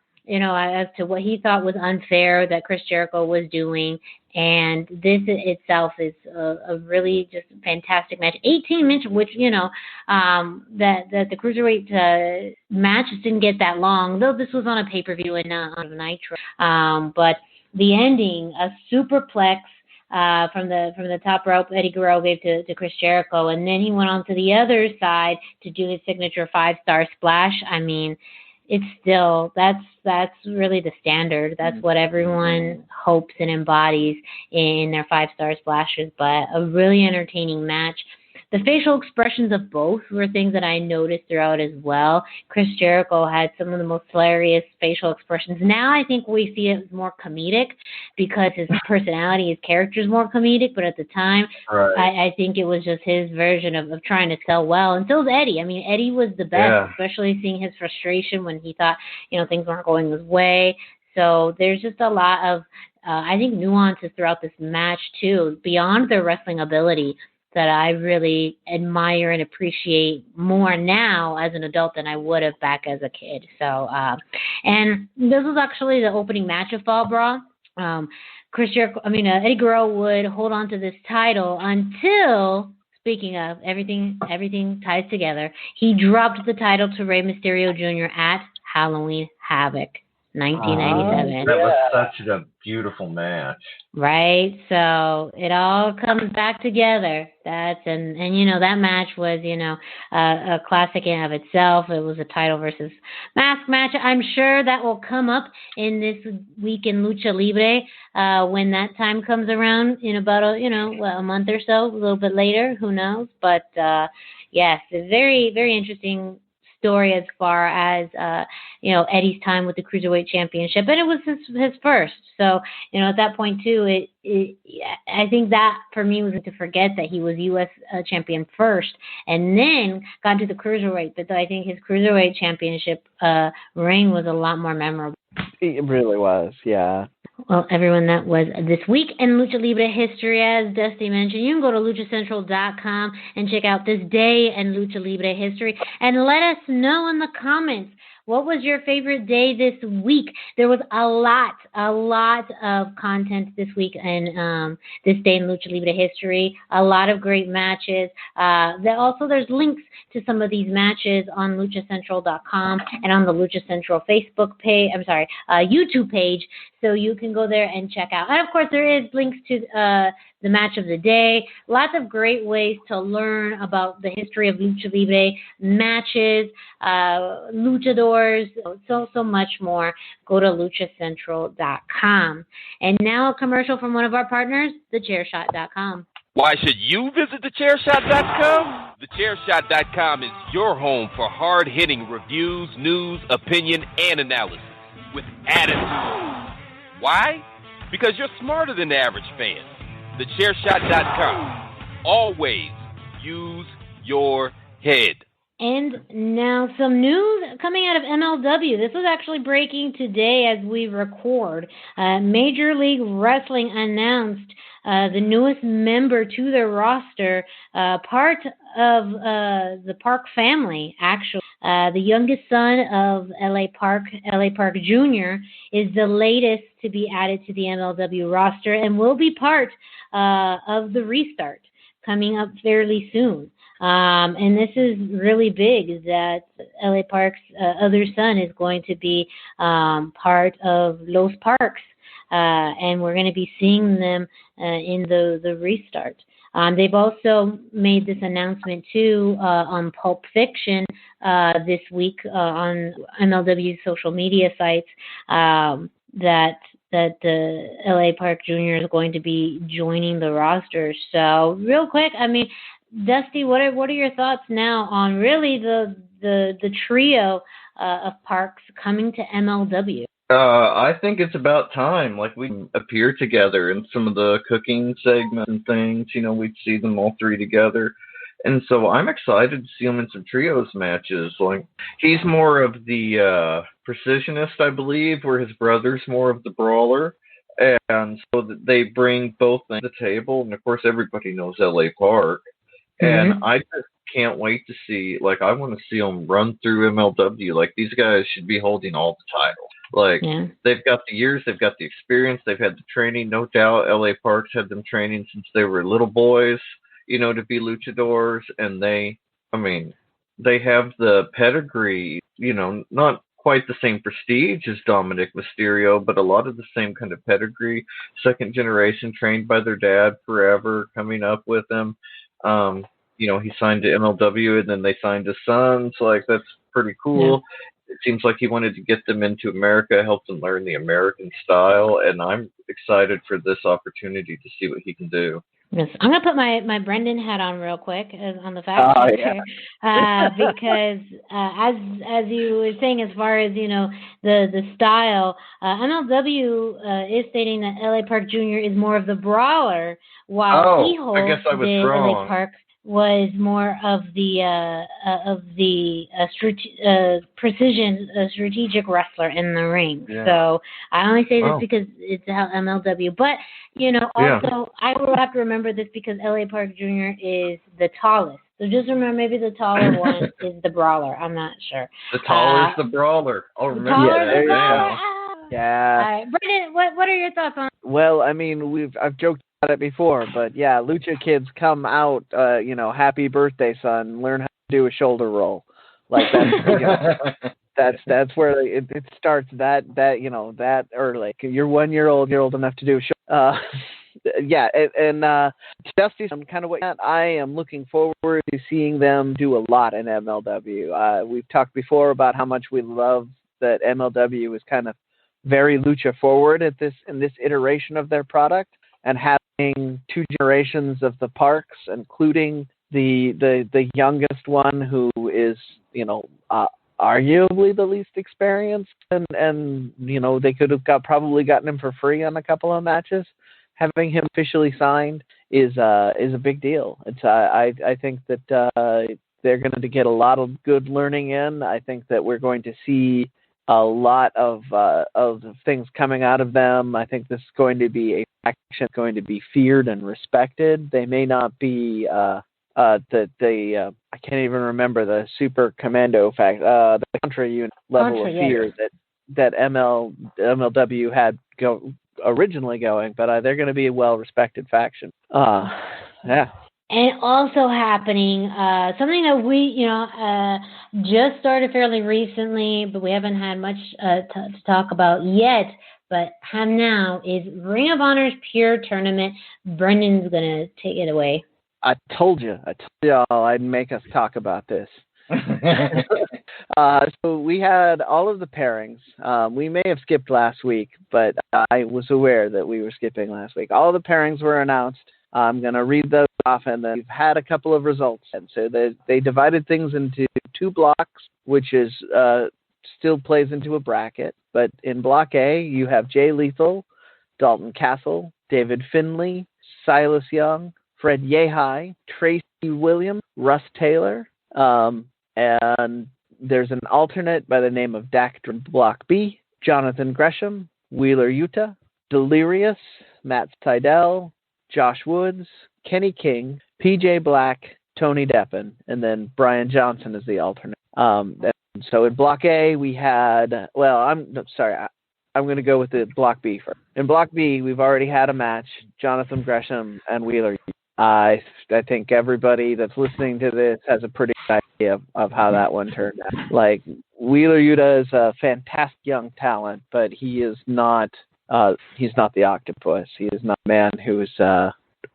C: to what he thought was unfair that Chris Jericho was doing. And this itself is a really just fantastic match. 18 minutes, which, that the Cruiserweight matches didn't get that long, though this was on a pay-per-view and not on Nitro. But the ending, a superplex from the top rope, Eddie Guerrero gave to Chris Jericho, and then he went on to the other side to do his signature 5-star splash. I mean, it's still, that's really the standard. That's what everyone hopes and embodies in their 5-star splashes, but a really entertaining match. The facial expressions of both were things that I noticed throughout as well. Chris Jericho had some of the most hilarious facial expressions. Now I think we see it as more comedic because his personality, his character is more comedic, but at the time, I think it was just his version of trying to sell well. And so was Eddie. I mean, Eddie was the best, especially seeing his frustration when he thought, things weren't going his way. So there's just a lot of, I think, nuances throughout this match, too, beyond their wrestling ability, that I really admire and appreciate more now as an adult than I would have back as a kid. So, and this was actually the opening match of Fall Brawl. Eddie Guerrero would hold on to this title until, speaking of everything ties together, he dropped the title to Rey Mysterio Jr. at Halloween Havoc, 1997.
D: That was such a beautiful match.
C: Right, so it all comes back together. That match was, a classic in of itself. It was a title versus mask match. I'm sure that will come up in this week in Lucha Libre when that time comes around in about a month or so, a little bit later. Who knows? But yes, a very, very interesting story as far as Eddie's time with the Cruiserweight Championship, and it was his first. So at that point too, I think that for me was to forget that he was U.S. champion first, and then got to the Cruiserweight. But I think his Cruiserweight Championship reign was a lot more memorable.
E: It really was, yeah.
C: Well, everyone, that was this week in Lucha Libre history. As Dusty mentioned, you can go to luchacentral.com and check out this day in Lucha Libre history and let us know in the comments, what was your favorite day this week? There was a lot of content this week in this day in Lucha Libre history. A lot of great matches. There's links to some of these matches on luchacentral.com and on the Lucha Central Facebook page. YouTube page. So you can go there and check out. And, of course, there is links to the match of the day. Lots of great ways to learn about the history of Lucha Libre, matches, luchadors, so much more. Go to luchacentral.com. And now a commercial from one of our partners, thechairshot.com.
G: Why should you visit thechairshot.com? Thechairshot.com is your home for hard-hitting reviews, news, opinion, and analysis with attitude. Why? Because you're smarter than the average fan. Thechairshot.com. Always use your head.
C: And now some news coming out of MLW. This was actually breaking today as we record. Major League Wrestling announced the newest member to their roster, part of the Park family, actually. The youngest son of LA Park Jr., is the latest to be added to the MLW roster and will be part of the restart coming up fairly soon. And this is really big, that LA Park's other son is going to be part of Los Parks. And we're going to be seeing them in the restart. They've also made this announcement, too, on Pulp Fiction this week on MLW's social media sites, that the LA Park Jr. is going to be joining the roster. So real quick, I mean, Dusty, what are your thoughts now on really the trio of Parks coming to MLW?
D: I think it's about time. Like, we appear together in some of the cooking segments and things. You know, we'd see them all three together. And so I'm excited to see him in some trios matches. Like, he's more of the precisionist, I believe, where his brother's more of the brawler. And so they bring both things to the table. And, of course, everybody knows LA Park. Mm-hmm. And I just can't wait to see, like, I want to see them run through MLW. Like, these guys should be holding all the titles. Like, they've got the years, they've got the experience, they've had the training. No doubt LA Park's had them training since they were little boys, you know, to be luchadors. And they have the pedigree, you know, not quite the same prestige as Dominik Mysterio, but a lot of the same kind of pedigree. Second generation, trained by their dad forever, coming up with them. You know, he signed to MLW and then they signed his sons. Like, that's pretty cool. Yeah. It seems like he wanted to get them into America, help them learn the American style, and I'm excited for this opportunity to see what he can do.
C: Yes, I'm gonna put my Brendan hat on real quick on the fact check because as you were saying, as far as you know the style, MLW is stating that LA Park Jr. is more of the brawler, while
D: I guess I was wrong.
C: LA Park was more of the precision, strategic wrestler in the ring. Yeah. So I only say this because it's how MLW. But, you know, also I will have to remember this because LA Park Jr. is the tallest. So just remember, maybe the taller one is the brawler. I'm not sure.
D: The taller is the brawler. I'll remember that.
E: Yeah.
C: All right. Brendan, what are your thoughts on?
E: Well, I mean, I've joked about it before, but yeah, Lucha kids come out, you know, happy birthday, son, learn how to do a shoulder roll. Like that's, you know, that's where it starts that you know, that early. You're 1 year old, you're old enough to do a shoulder. Yeah, and Dusty, kind of what I am looking forward to seeing them do a lot in MLW. We've talked before about how much we love that MLW is kind of very lucha forward in this iteration of their product, and having two generations of the Parks, including the youngest one, who is, you know, arguably the least experienced, and you know, they could have probably gotten him for free on a couple of matches. Having him officially signed is a big deal. It's I think that they're going to get a lot of good learning in. I think that we're going to see a lot of things coming out of them. I think this is going to be a faction going to be feared and respected. They may not be I can't even remember the super commando the Contra unit level of fear that MLW had originally going, but they're going to be a well-respected faction. Yeah.
C: And also happening, something that we, you know, just started fairly recently, but we haven't had much to talk about yet. but have now is Ring of Honor's Pure Tournament. Brendan's going to take it away.
E: I told y'all I'd make us talk about this. So we had all of the pairings. We may have skipped last week, but I was aware that we were skipping last week. All the pairings were announced. I'm going to read those off, and then we've had a couple of results. And so they divided things into 2 blocks, which is still plays into a bracket. But in Block A, you have Jay Lethal, Dalton Castle, David Finlay, Silas Young, Fred Yehai, Tracy Williams, Russ Taylor, and there's an alternate by the name of Dak in Block B, Jonathan Gresham, Wheeler Yuta, Delirious, Matt Seidel, Josh Woods, Kenny King, PJ Black, Tony Deppen, and then Brian Johnson is the alternate. So in Block A, we had, I'm going to go with the Block B first. In Block B, we've already had a match, Jonathan Gresham and Wheeler Yuta. I think everybody that's listening to this has a pretty good idea of how that one turned out. Like, Wheeler Yuta is a fantastic young talent, but he is not he's not the octopus. He is not a man who is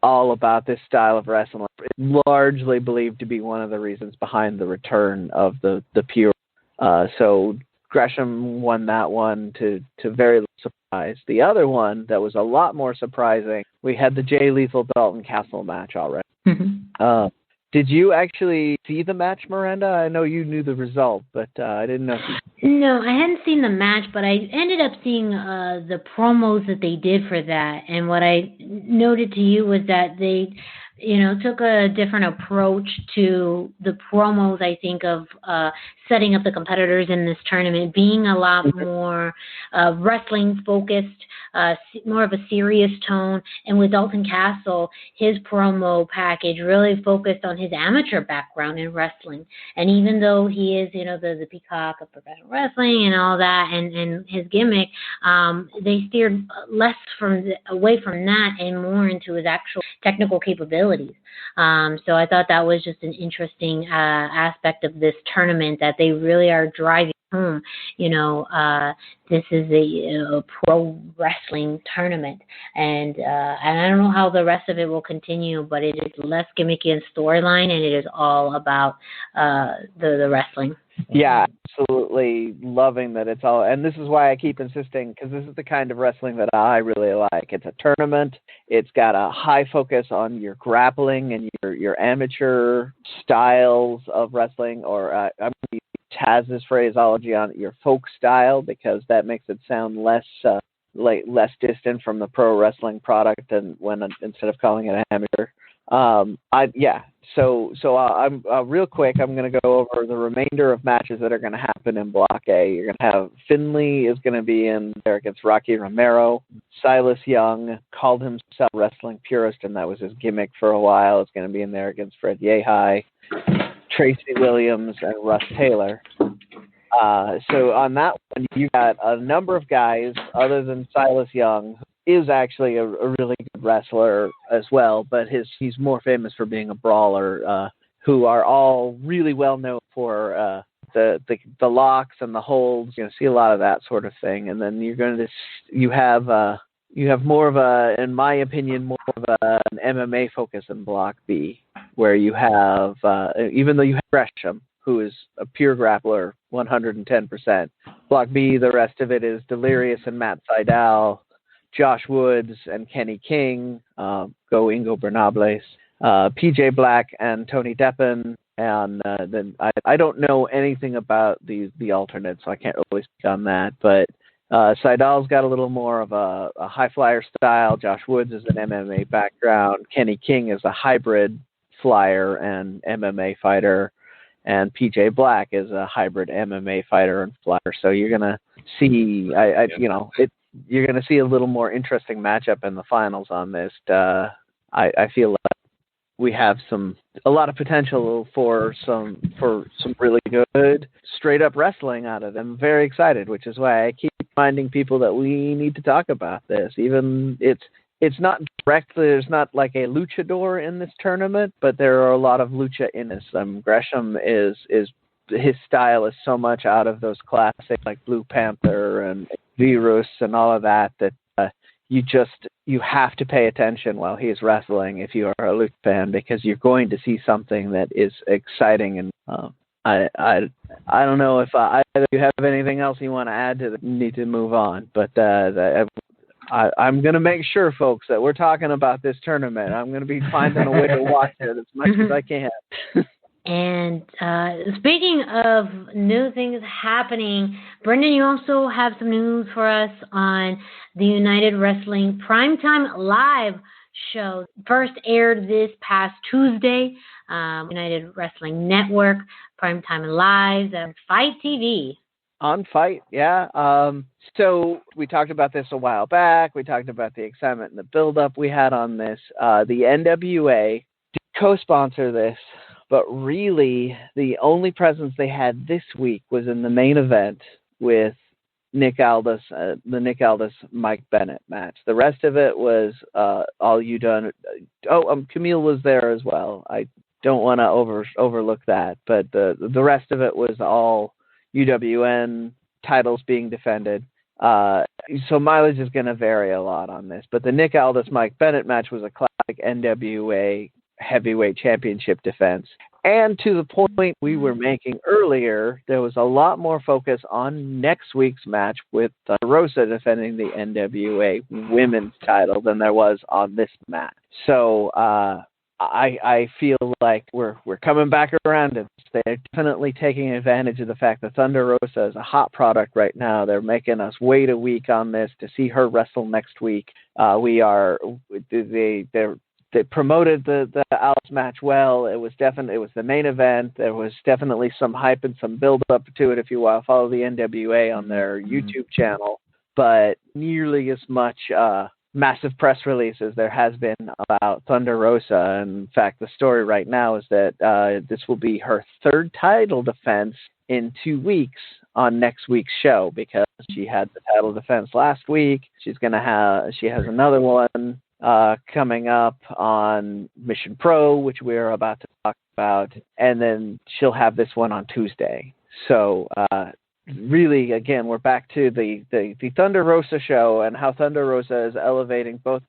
E: all about this style of wrestling. It's largely believed to be one of the reasons behind the return of the pure. So Gresham won that one to very little surprise. The other one that was a lot more surprising, we had the Jay Lethal Dalton Castle match already. Mm-hmm. Did you actually see the match, Miranda? I know you knew the result, but I didn't know.
C: No, I hadn't seen the match, but I ended up seeing the promos that they did for that. And what I noted to you was that they, took a different approach to the promos, I think, of setting up the competitors in this tournament, being a lot more wrestling-focused, more of a serious tone. And with Dalton Castle, his promo package really focused on his amateur background in wrestling. And even though he is, the peacock of professional wrestling and all that, and his gimmick, they steered less away from that and more into his actual technical capabilities. So I thought that was just an interesting aspect of this tournament, that they really are driving home, this is a pro wrestling tournament, and I don't know how the rest of it will continue, but it is less gimmicky and storyline, and it is all about the wrestling.
E: Yeah, absolutely loving that it's all, and this is why I keep insisting, because this is the kind of wrestling that I really like. It's a tournament. It's got a high focus on your grappling and your amateur styles of wrestling, or I'm going to use Taz's phraseology on your folk style, because that makes it sound less distant from the pro wrestling product than instead of calling it amateur. So I'm real quick. I'm going to go over the remainder of matches that are going to happen in Block A. You're going to have Finlay is going to be in there against Rocky Romero. Silas Young called himself wrestling purist, and that was his gimmick for a while. It's going to be in there against Fred Yehai, Tracy Williams, and Russ Taylor. So on that one, you got a number of guys other than Silas Young, is actually a really good wrestler as well, but he's more famous for being a brawler, who are all really well known for the locks and the holds. You're going to see a lot of that sort of thing, and then you have more of a, in my opinion, more of an MMA focus in Block B, where you have even though you have Gresham, who is a pure grappler, 110%. Block B, the rest of it is Delirious and Matt Seidel, Josh Woods and Kenny King, Go Ingo Bernables, PJ Black and Tony Deppen, and then I don't know anything about the alternates, so I can't really speak on that, but Seidel's got a little more of a high flyer style. Josh Woods is an MMA background. Kenny King is a hybrid flyer and MMA fighter, and PJ Black is a hybrid MMA fighter and flyer. So you're gonna see, you're going to see a little more interesting matchup in the finals on this. I feel like we have a lot of potential for some really good straight up wrestling out of them. I'm very excited, which is why I keep reminding people that we need to talk about this. Even it's not directly, there's not like a luchador in this tournament, but there are a lot of lucha in this. Gresham is his style is so much out of those classic like Blue Panther and virus and all of that you have to pay attention while he's wrestling if you are a Lucha fan, because you're going to see something that is exciting. And I don't know if either you have anything else you want to add to that. Need to move on, but I'm going to make sure, folks, that we're talking about this tournament. I'm going to be finding a way to watch it as much as I can.
C: And speaking of new things happening, Brendan, you also have some news for us on the United Wrestling Primetime Live show. First aired this past Tuesday, United Wrestling Network, Primetime Live, and Fight TV.
E: On Fight, yeah. So we talked about this a while back. We talked about the excitement and the build-up we had on this. The NWA did co-sponsor this, but really the only presence they had this week was in the main event with Nick Aldis, the Nick Aldis Mike Bennett match. The rest of it was all you done. Camille was there as well. I don't want to overlook that, but the rest of it was all UWN titles being defended. So mileage is going to vary a lot on this, but the Nick Aldis Mike Bennett match was a classic NWA heavyweight championship defense. And to the point we were making earlier, there was a lot more focus on next week's match with Rosa defending the NWA women's title than there was on this match. So I feel like we're coming back around, and they're definitely taking advantage of the fact that Thunder Rosa is a hot product right now. They're making us wait a week on this to see her wrestle next week. They promoted the Alice match well. It was the main event. There was definitely some hype and some build up to it if you follow the NWA on their YouTube channel, but nearly as much massive press releases there has been about Thunder Rosa. And in fact, the story right now is that this will be her third title defense in 2 weeks on next week's show, because she had the title defense last week. She has another one coming up on Mission Pro, which we're about to talk about, and then she'll have this one on Tuesday. So really, again, we're back to the Thunder Rosa show and how Thunder Rosa is elevating both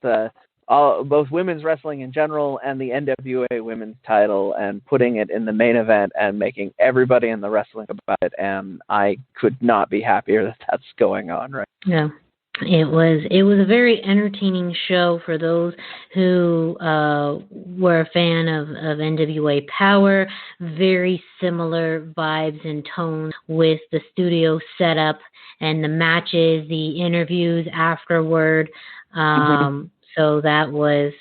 E: women's wrestling in general and the NWA women's title and putting it in the main event and making everybody in the wrestling about it. And I could not be happier that that's going on right now.
C: Yeah. It was a very entertaining show for those who were a fan of NWA Power. Very similar vibes and tones with the studio setup and the matches, the interviews afterward. So that was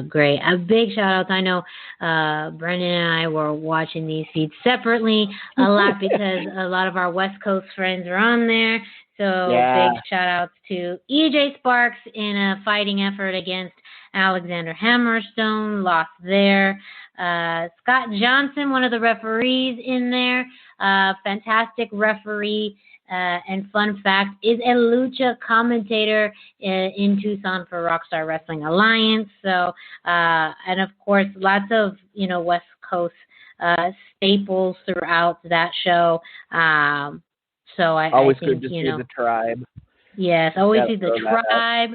C: great. A big shout out. I know Brendan and I were watching these feeds separately a lot because a lot of our West Coast friends are on there. So big shout outs to EJ Sparks in a fighting effort against Alexander Hammerstone, lost there. Scott Johnson, one of the referees in there, fantastic referee. And fun fact, is a lucha commentator in Tucson for Rockstar Wrestling Alliance. So, and of course, lots of, West Coast staples throughout that show. So I
E: always
C: think,
E: good to see the tribe.
C: Yes, always see the tribe.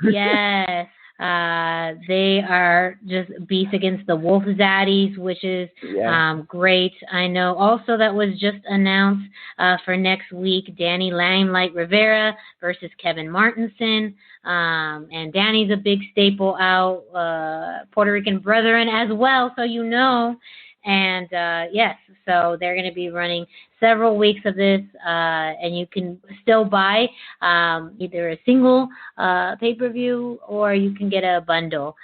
C: Yes. They are just beasts against the Wolf Zaddies, which is great. I know also that was just announced for next week, Danny Limelight Rivera versus Kevin Martinson. And Danny's a big staple out, Puerto Rican Brethren as well, so And yes, so they're going to be running several weeks of this, and you can still buy either a single pay-per-view or you can get a bundle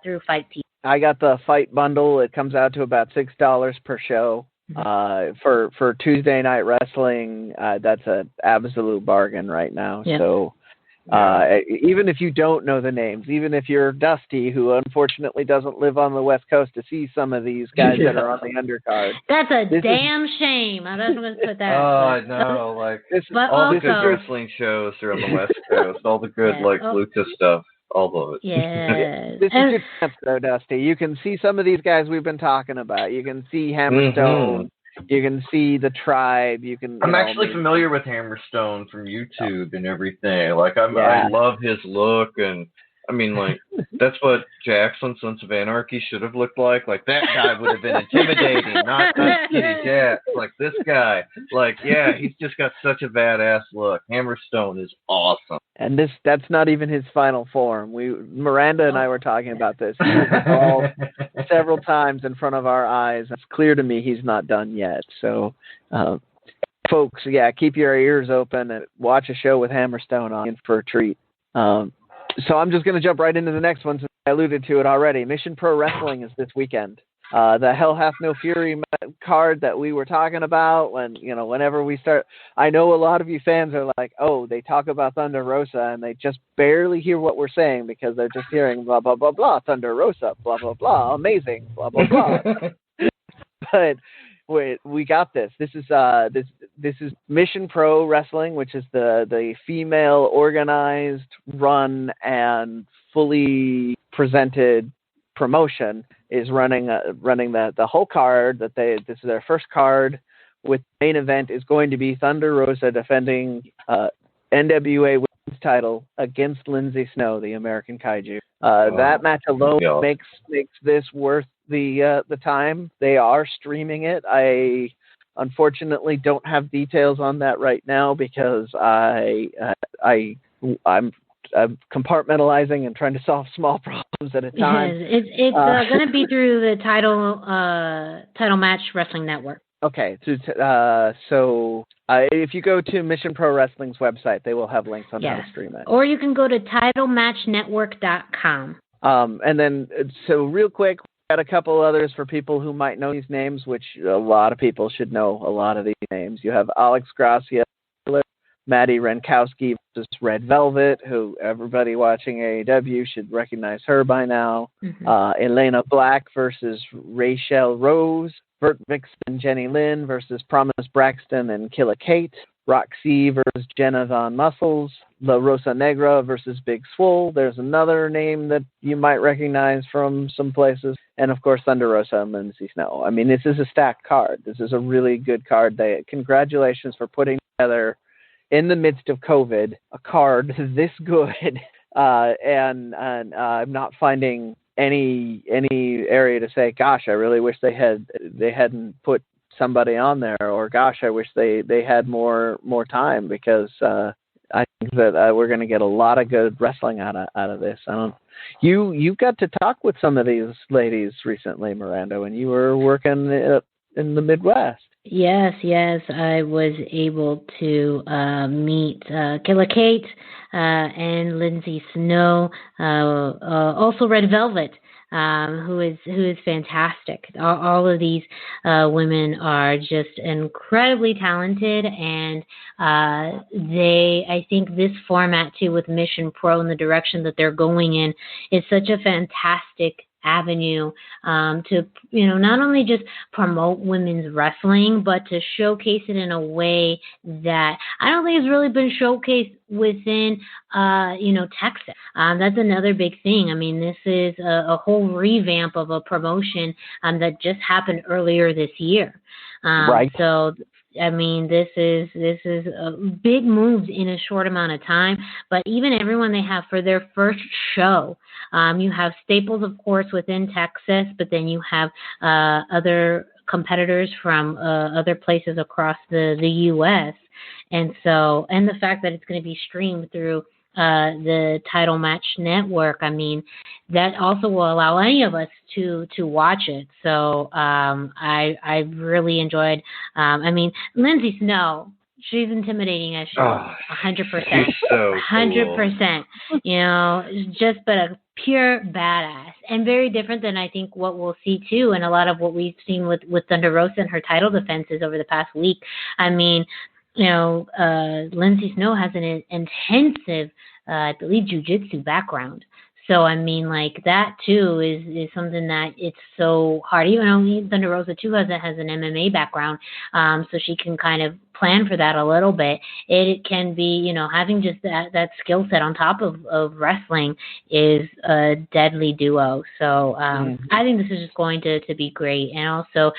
C: through Fight TV.
E: I got the Fight bundle. It comes out to about $6 per show. For Tuesday Night Wrestling, that's an absolute bargain right now. Yeah. So even if you don't know the names, even if you're Dusty, who unfortunately doesn't live on the West Coast to see some of these guys that are on the undercard.
C: That's a damn shame. I was going to put that.
D: I know. All the good wrestling shows are on the West Coast. All the good, lucha stuff. All of it.
C: Yeah.
E: This is your chance, though, Dusty. You can see some of these guys we've been talking about. You can see Hammerstone. You can see the tribe.
D: I'm actually familiar with Hammerstone from YouTube and everything. Like I love his look, and I mean, like that's what Jackson, Sons of Anarchy, should have looked like. Like that guy would have been intimidating, not Skinny Jack. Like this guy, like he's just got such a badass look. Hammerstone is awesome.
E: And that's not even his final form. Miranda and I were talking about this several times in front of our eyes. It's clear to me he's not done yet. So, folks, keep your ears open and watch a show with Hammerstone on in for a treat. So I'm just going to jump right into the next one since I alluded to it already. Mission Pro Wrestling is this weekend. The Hell Hath No Fury card that we were talking about whenever we start, I know a lot of you fans are like, oh, they talk about Thunder Rosa and they just barely hear what we're saying because they're just hearing blah, blah, blah, blah, Thunder Rosa, blah, blah, blah, amazing, blah, blah, blah. But we got this. This is Mission Pro Wrestling, which is the female organized, run, and fully presented promotion, is running the whole card. This is their first card. With the main event is going to be Thunder Rosa defending NWA Women's title against Lindsay Snow, the American Kaiju. That match alone makes this worth the time. They are streaming it. I unfortunately don't have details on that right now because I'm compartmentalizing and trying to solve small problems at a time.
C: Yes, it's going to be through the Title Match Wrestling Network.
E: Okay, so if you go to Mission Pro Wrestling's website, they will have links on how to stream it.
C: Or you can go to titlematchnetwork.com.
E: And then, so real quick, we got a couple others for people who might know these names, which a lot of people should know a lot of these names. You have Alex Gracia, Maddie Renkowski versus Red Velvet, who everybody watching AEW should recognize her by now. Mm-hmm. Elena Black versus Rachel Rose. Bert Vixen, Jenny Lynn versus Promise Braxton and Killa Kate. Roxy versus Jenna Von Muscles. La Rosa Negra versus Big Swole. There's another name that you might recognize from some places. And, of course, Thunder Rosa and Lindsay Snow. I mean, this is a stacked card. This is a really good card. Congratulations for putting together, in the midst of COVID, a card this good. And I'm not finding any area to say, gosh, I really wish they hadn't put somebody on there, or gosh, I wish they had more time, because I think that we're going to get a lot of good wrestling out of this. You got to talk with some of these ladies recently, Miranda, when you were working in the Midwest.
C: Yes, I was able to meet Killa Kate and Lindsay Snow, also Red Velvet, who is fantastic. All of these women are just incredibly talented, and I think this format too, with Mission Pro and the direction that they're going in, is such a fantastic avenue to not only just promote women's wrestling, but to showcase it in a way that I don't think has really been showcased within Texas. That's another big thing. I mean, this is a whole revamp of a promotion that just happened earlier this year.
E: Right.
C: So I mean, this is big moves in a short amount of time. But even everyone they have for their first show, you have staples, of course, within Texas, but then you have other competitors from other places across the U.S. And the fact that it's going to be streamed through the Title Match Network, I mean, that also will allow any of us to watch it. So I really enjoyed. I mean, Lindsay Snow, she's intimidating as she is, 100%.
D: So
C: 100%. Just but a pure badass, and very different than I think what we'll see too, and a lot of what we've seen with Thunder Rosa and her title defenses over the past week. I mean, Lindsay Snow has an intensive, I believe, jiu-jitsu background. So, I mean, like, that, too, is something that it's so hard. Even though Thunder Rosa, too, has an MMA background, so she can kind of plan for that a little bit, it can be, having just that skill set on top of wrestling is a deadly duo. So I think this is just going to be great. And also,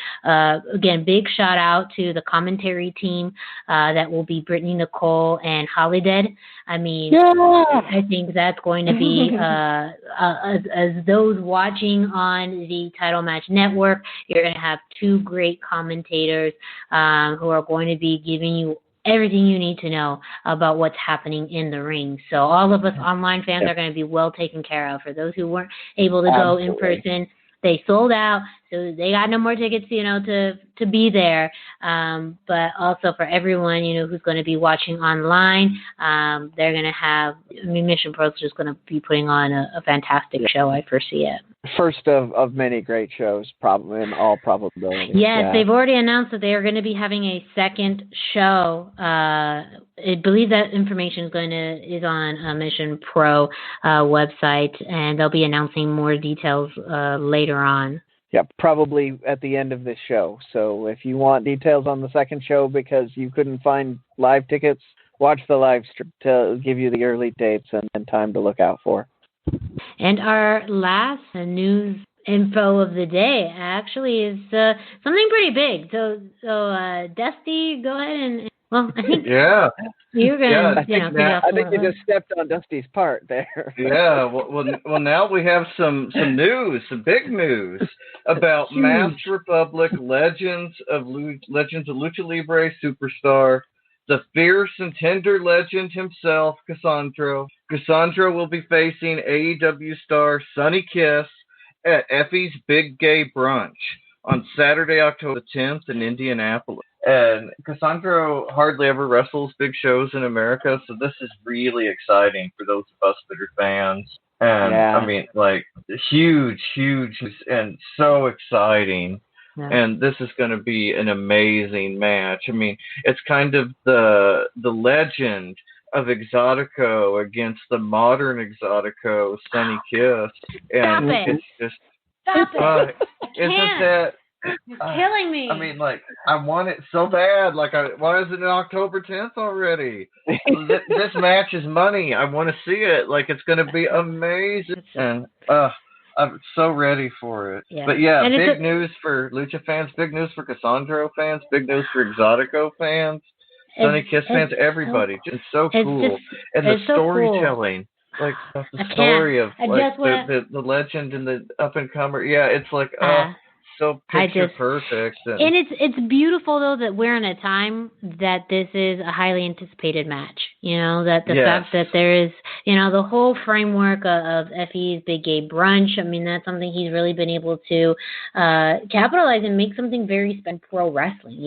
C: again, big shout out to the commentary team that will be Brittany Nicole and Holiday. I mean, I think that's going to be, as those watching on the Title Match Network, you're going to have two great commentators who are going to be giving you everything you need to know about what's happening in the ring. So all of us online fans are going to be well taken care of. For those who weren't able to go in person, they sold out, so they got no more tickets, to be there. But also for everyone, who's going to be watching online, they're going to have, Mission Pro is just going to be putting on a fantastic show. I foresee it.
E: First of many great shows, probably in all probability.
C: Yes, they've already announced that they are going to be having a second show. I believe that information is on Mission Pro website, and they'll be announcing more details later on.
E: Yeah, probably at the end of this show. So if you want details on the second show because you couldn't find live tickets, watch the live stream to give you the early dates and time to look out for.
C: And our last news info of the day actually is something pretty big. So Dusty, go ahead and I think you're gonna.
E: I think you just stepped on Dusty's part there.
D: Yeah. Well, now we have some news, some big news about Masked Republic Legends of Lucha Libre superstar, the fierce and tender legend himself, Cassandro. Cassandro will be facing AEW star Sonny Kiss at Effie's Big Gay Brunch on Saturday, October 10th in Indianapolis. And Cassandro hardly ever wrestles big shows in America, so this is really exciting for those of us that are fans. And I mean, like, huge, and so exciting. Yeah. And this is going to be an amazing match. I mean, it's kind of the legend of Exotico against the modern Exotico, Sonny Kiss. And it's just
C: It's killing me.
D: I mean, like, I want it so bad. Like, why is it October 10th already? This match is money. I want to see it. Like, it's going to be amazing. And I'm so ready for it. Yeah. But yeah, big news for Lucha fans, big news for Cassandro fans, big news for Exotico fans, Sonny Kiss fans, everybody. It's so cool. And the storytelling. Cool. Like, the story of like the legend and the up and comer. Yeah, it's like so picture perfect.
C: And it's beautiful though that we're in a time that this is a highly anticipated match. That the fact that there is, the whole framework of Effie's Big Gay Brunch. I mean, that's something he's really been able to capitalize and make something very special pro wrestling.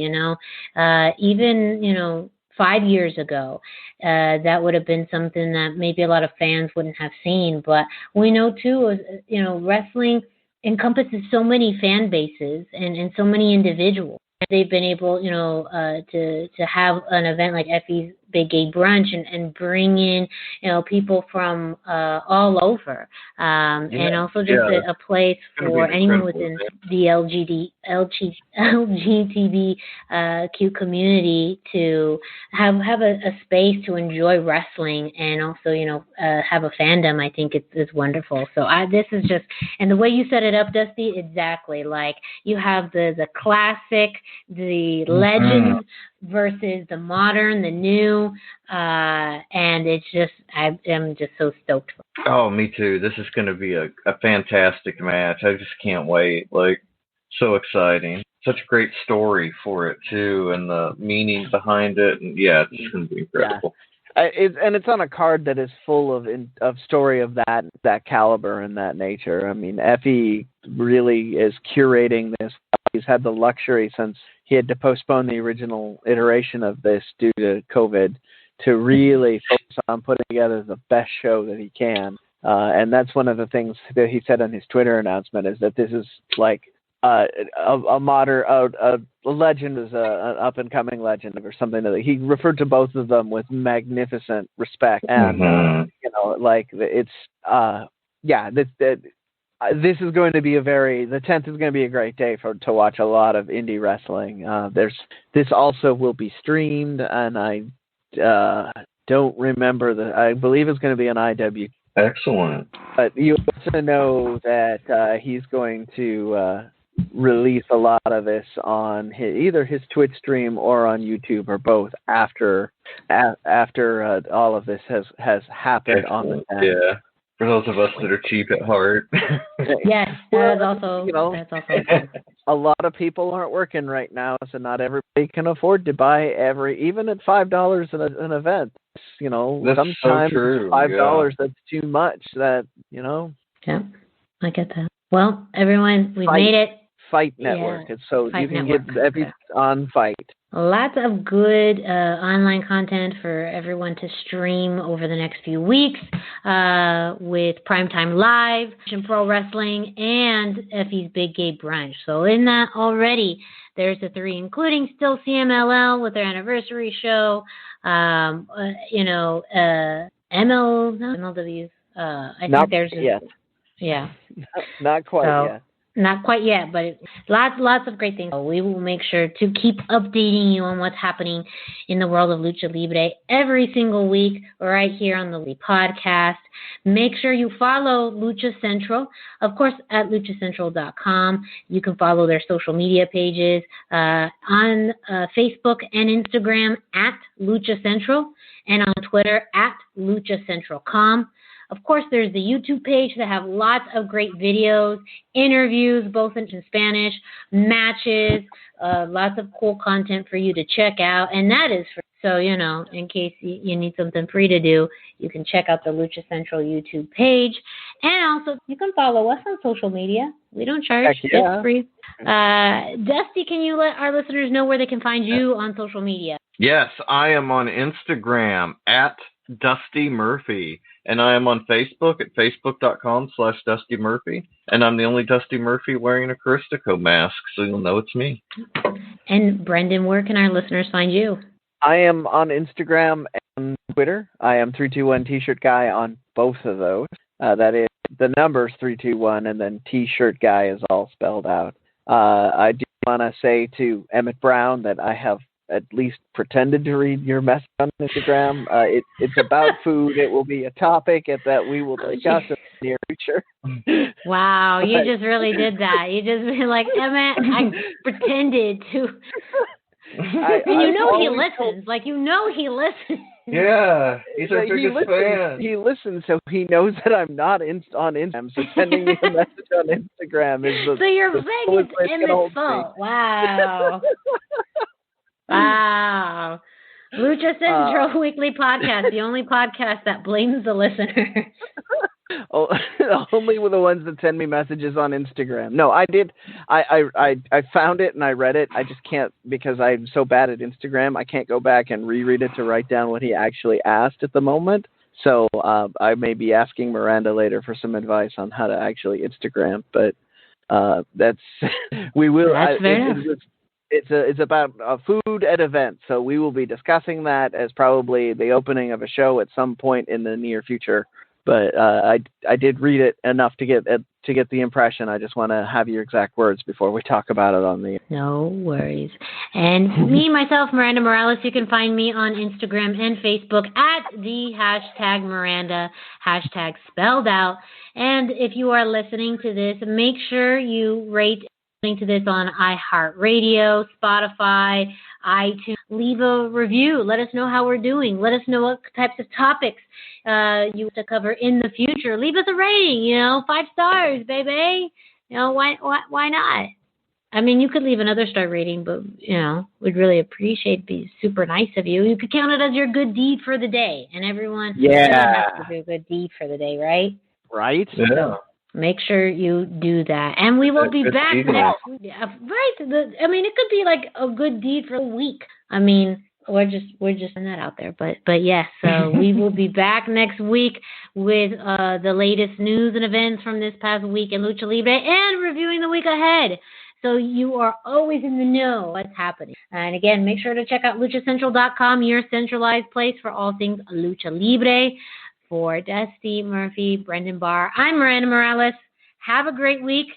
C: Even 5 years ago, that would have been something that maybe a lot of fans wouldn't have seen. But we know too, wrestling encompasses so many fan bases and so many individuals. They've been able, to have an event like Effie's Big Gay Brunch and bring in, people from all over, and also just a place for anyone within the LGBTQ community to have a space to enjoy wrestling and also, have a fandom. I think it's wonderful. So this is just, and the way you set it up, Dusty, exactly. Like you have the classic, the legend versus the modern, the new, and it's just, I'm just so stoked for it.
D: Oh, me too. This is going to be a fantastic match. I just can't wait. Like, so exciting. Such a great story for it too, and the meaning behind it. And it's just going to be incredible.
E: Yeah. It's on a card that is full of story of that caliber and that nature. I mean, Effie really is curating this. He's had the luxury since he had to postpone the original iteration of this due to COVID to really focus on putting together the best show that he can. And that's one of the things that he said on his Twitter announcement is that this is like a legend is an up-and-coming legend or something. That he referred to both of them with magnificent respect. And, it's, this is going to be the 10th is going to be a great day to watch a lot of indie wrestling. This also will be streamed, and I don't remember I believe it's going to be an IW.
D: Excellent.
E: But you also know that he's going to release a lot of this on either his Twitch stream or on YouTube, or both after all of this has happened. Excellent. On the 10th.
D: Yeah. For those of us that are cheap at heart.
C: Yes, that's also
E: a lot of people aren't working right now, so not everybody can afford to buy even at $5 an event.
D: That's
E: sometimes
D: so true.
E: $5 that's too much. Yeah,
C: I get that. Well, everyone, we've made it.
E: Fight Network. Yeah. So Fight you can Network. Get everything on Fight. Lots
C: of good online content for everyone to stream over the next few weeks with Primetime Live, Pro Wrestling, and Effie's Big Gay Brunch. So in that already, there's the 3, including still CMLL with their anniversary show, MLWs. I think there's
E: yet.
C: Yeah.
E: Not quite yet.
C: Not quite yet, but lots of great things. We will make sure to keep updating you on what's happening in the world of Lucha Libre every single week right here on the podcast. Make sure you follow Lucha Central, of course, at luchacentral.com. You can follow their social media pages on Facebook and Instagram at Lucha Central, and on Twitter at luchacentral.com. Of course, there's the YouTube page that have lots of great videos, interviews, both in Spanish, matches, lots of cool content for you to check out. And that is free. So, in case you need something free to do, you can check out the Lucha Central YouTube page. And also, you can follow us on social media. We don't charge. It's free. Dusty, can you let our listeners know where they can find you on social media?
D: Yes, I am on Instagram at Dusty Murphy, and I am on Facebook at facebook.com/Dusty Murphy, and I'm the only Dusty Murphy wearing a Caristico mask, so you'll know it's me.
C: And Brendan, where can our listeners find you?
E: I am on Instagram and Twitter. I am 321 T-shirt guy on both of those. That is the numbers 321, and then T-shirt guy is all spelled out. I do want to say to Emmett Brown that I have at least pretended to read your message on Instagram. It's about food. It will be a topic that we will discuss in the near future.
C: Wow, you just really did that. You just been like, Emmett, I pretended to. He listens. He listens.
D: Yeah, he's our biggest fan.
E: He listens, so he knows that I'm not on Instagram. So sending me a message on Instagram is
C: so you're begging Emmett's fault. Wow. Wow. Lucha Central Weekly Podcast, the only podcast that blames the listeners.
E: Only with the ones that send me messages on Instagram. No, I did. I found it and I read it. I just can't, because I'm so bad at Instagram, I can't go back and reread it to write down what he actually asked at the moment. So I may be asking Miranda later for some advice on how to actually Instagram, but we will.
C: That's fair enough.
E: It's about food at events, so we will be discussing that as probably the opening of a show at some point in the near future. But I did read it enough to get the impression. I just want to have your exact words before we talk about it on the.
C: No worries. And me, myself, Miranda Morales. You can find me on Instagram and Facebook at the #Miranda, spelled out. And if you are listening to this, make sure you rate. Listening to this on iHeartRadio, Spotify, iTunes. Leave a review. Let us know how we're doing. Let us know what types of topics you want to cover in the future. Leave us a rating, 5 stars, baby. Why not? I mean, you could leave another star rating, but, we'd really appreciate it. Be super nice of you. You could count it as your good deed for the day. And everyone has to do a good deed for the day, right?
E: Right?
D: Yeah.
C: So, make sure you do that. And we will be back next week. Right. It could be like a good deed for a week. We're just putting that out there. But yes, so we will be back next week with the latest news and events from this past week in Lucha Libre and reviewing the week ahead. So you are always in the know what's happening. And again, make sure to check out luchacentral.com, your centralized place for all things Lucha Libre. For Dusty Murphy, Brendan Barr, I'm Miranda Morales. Have a great week.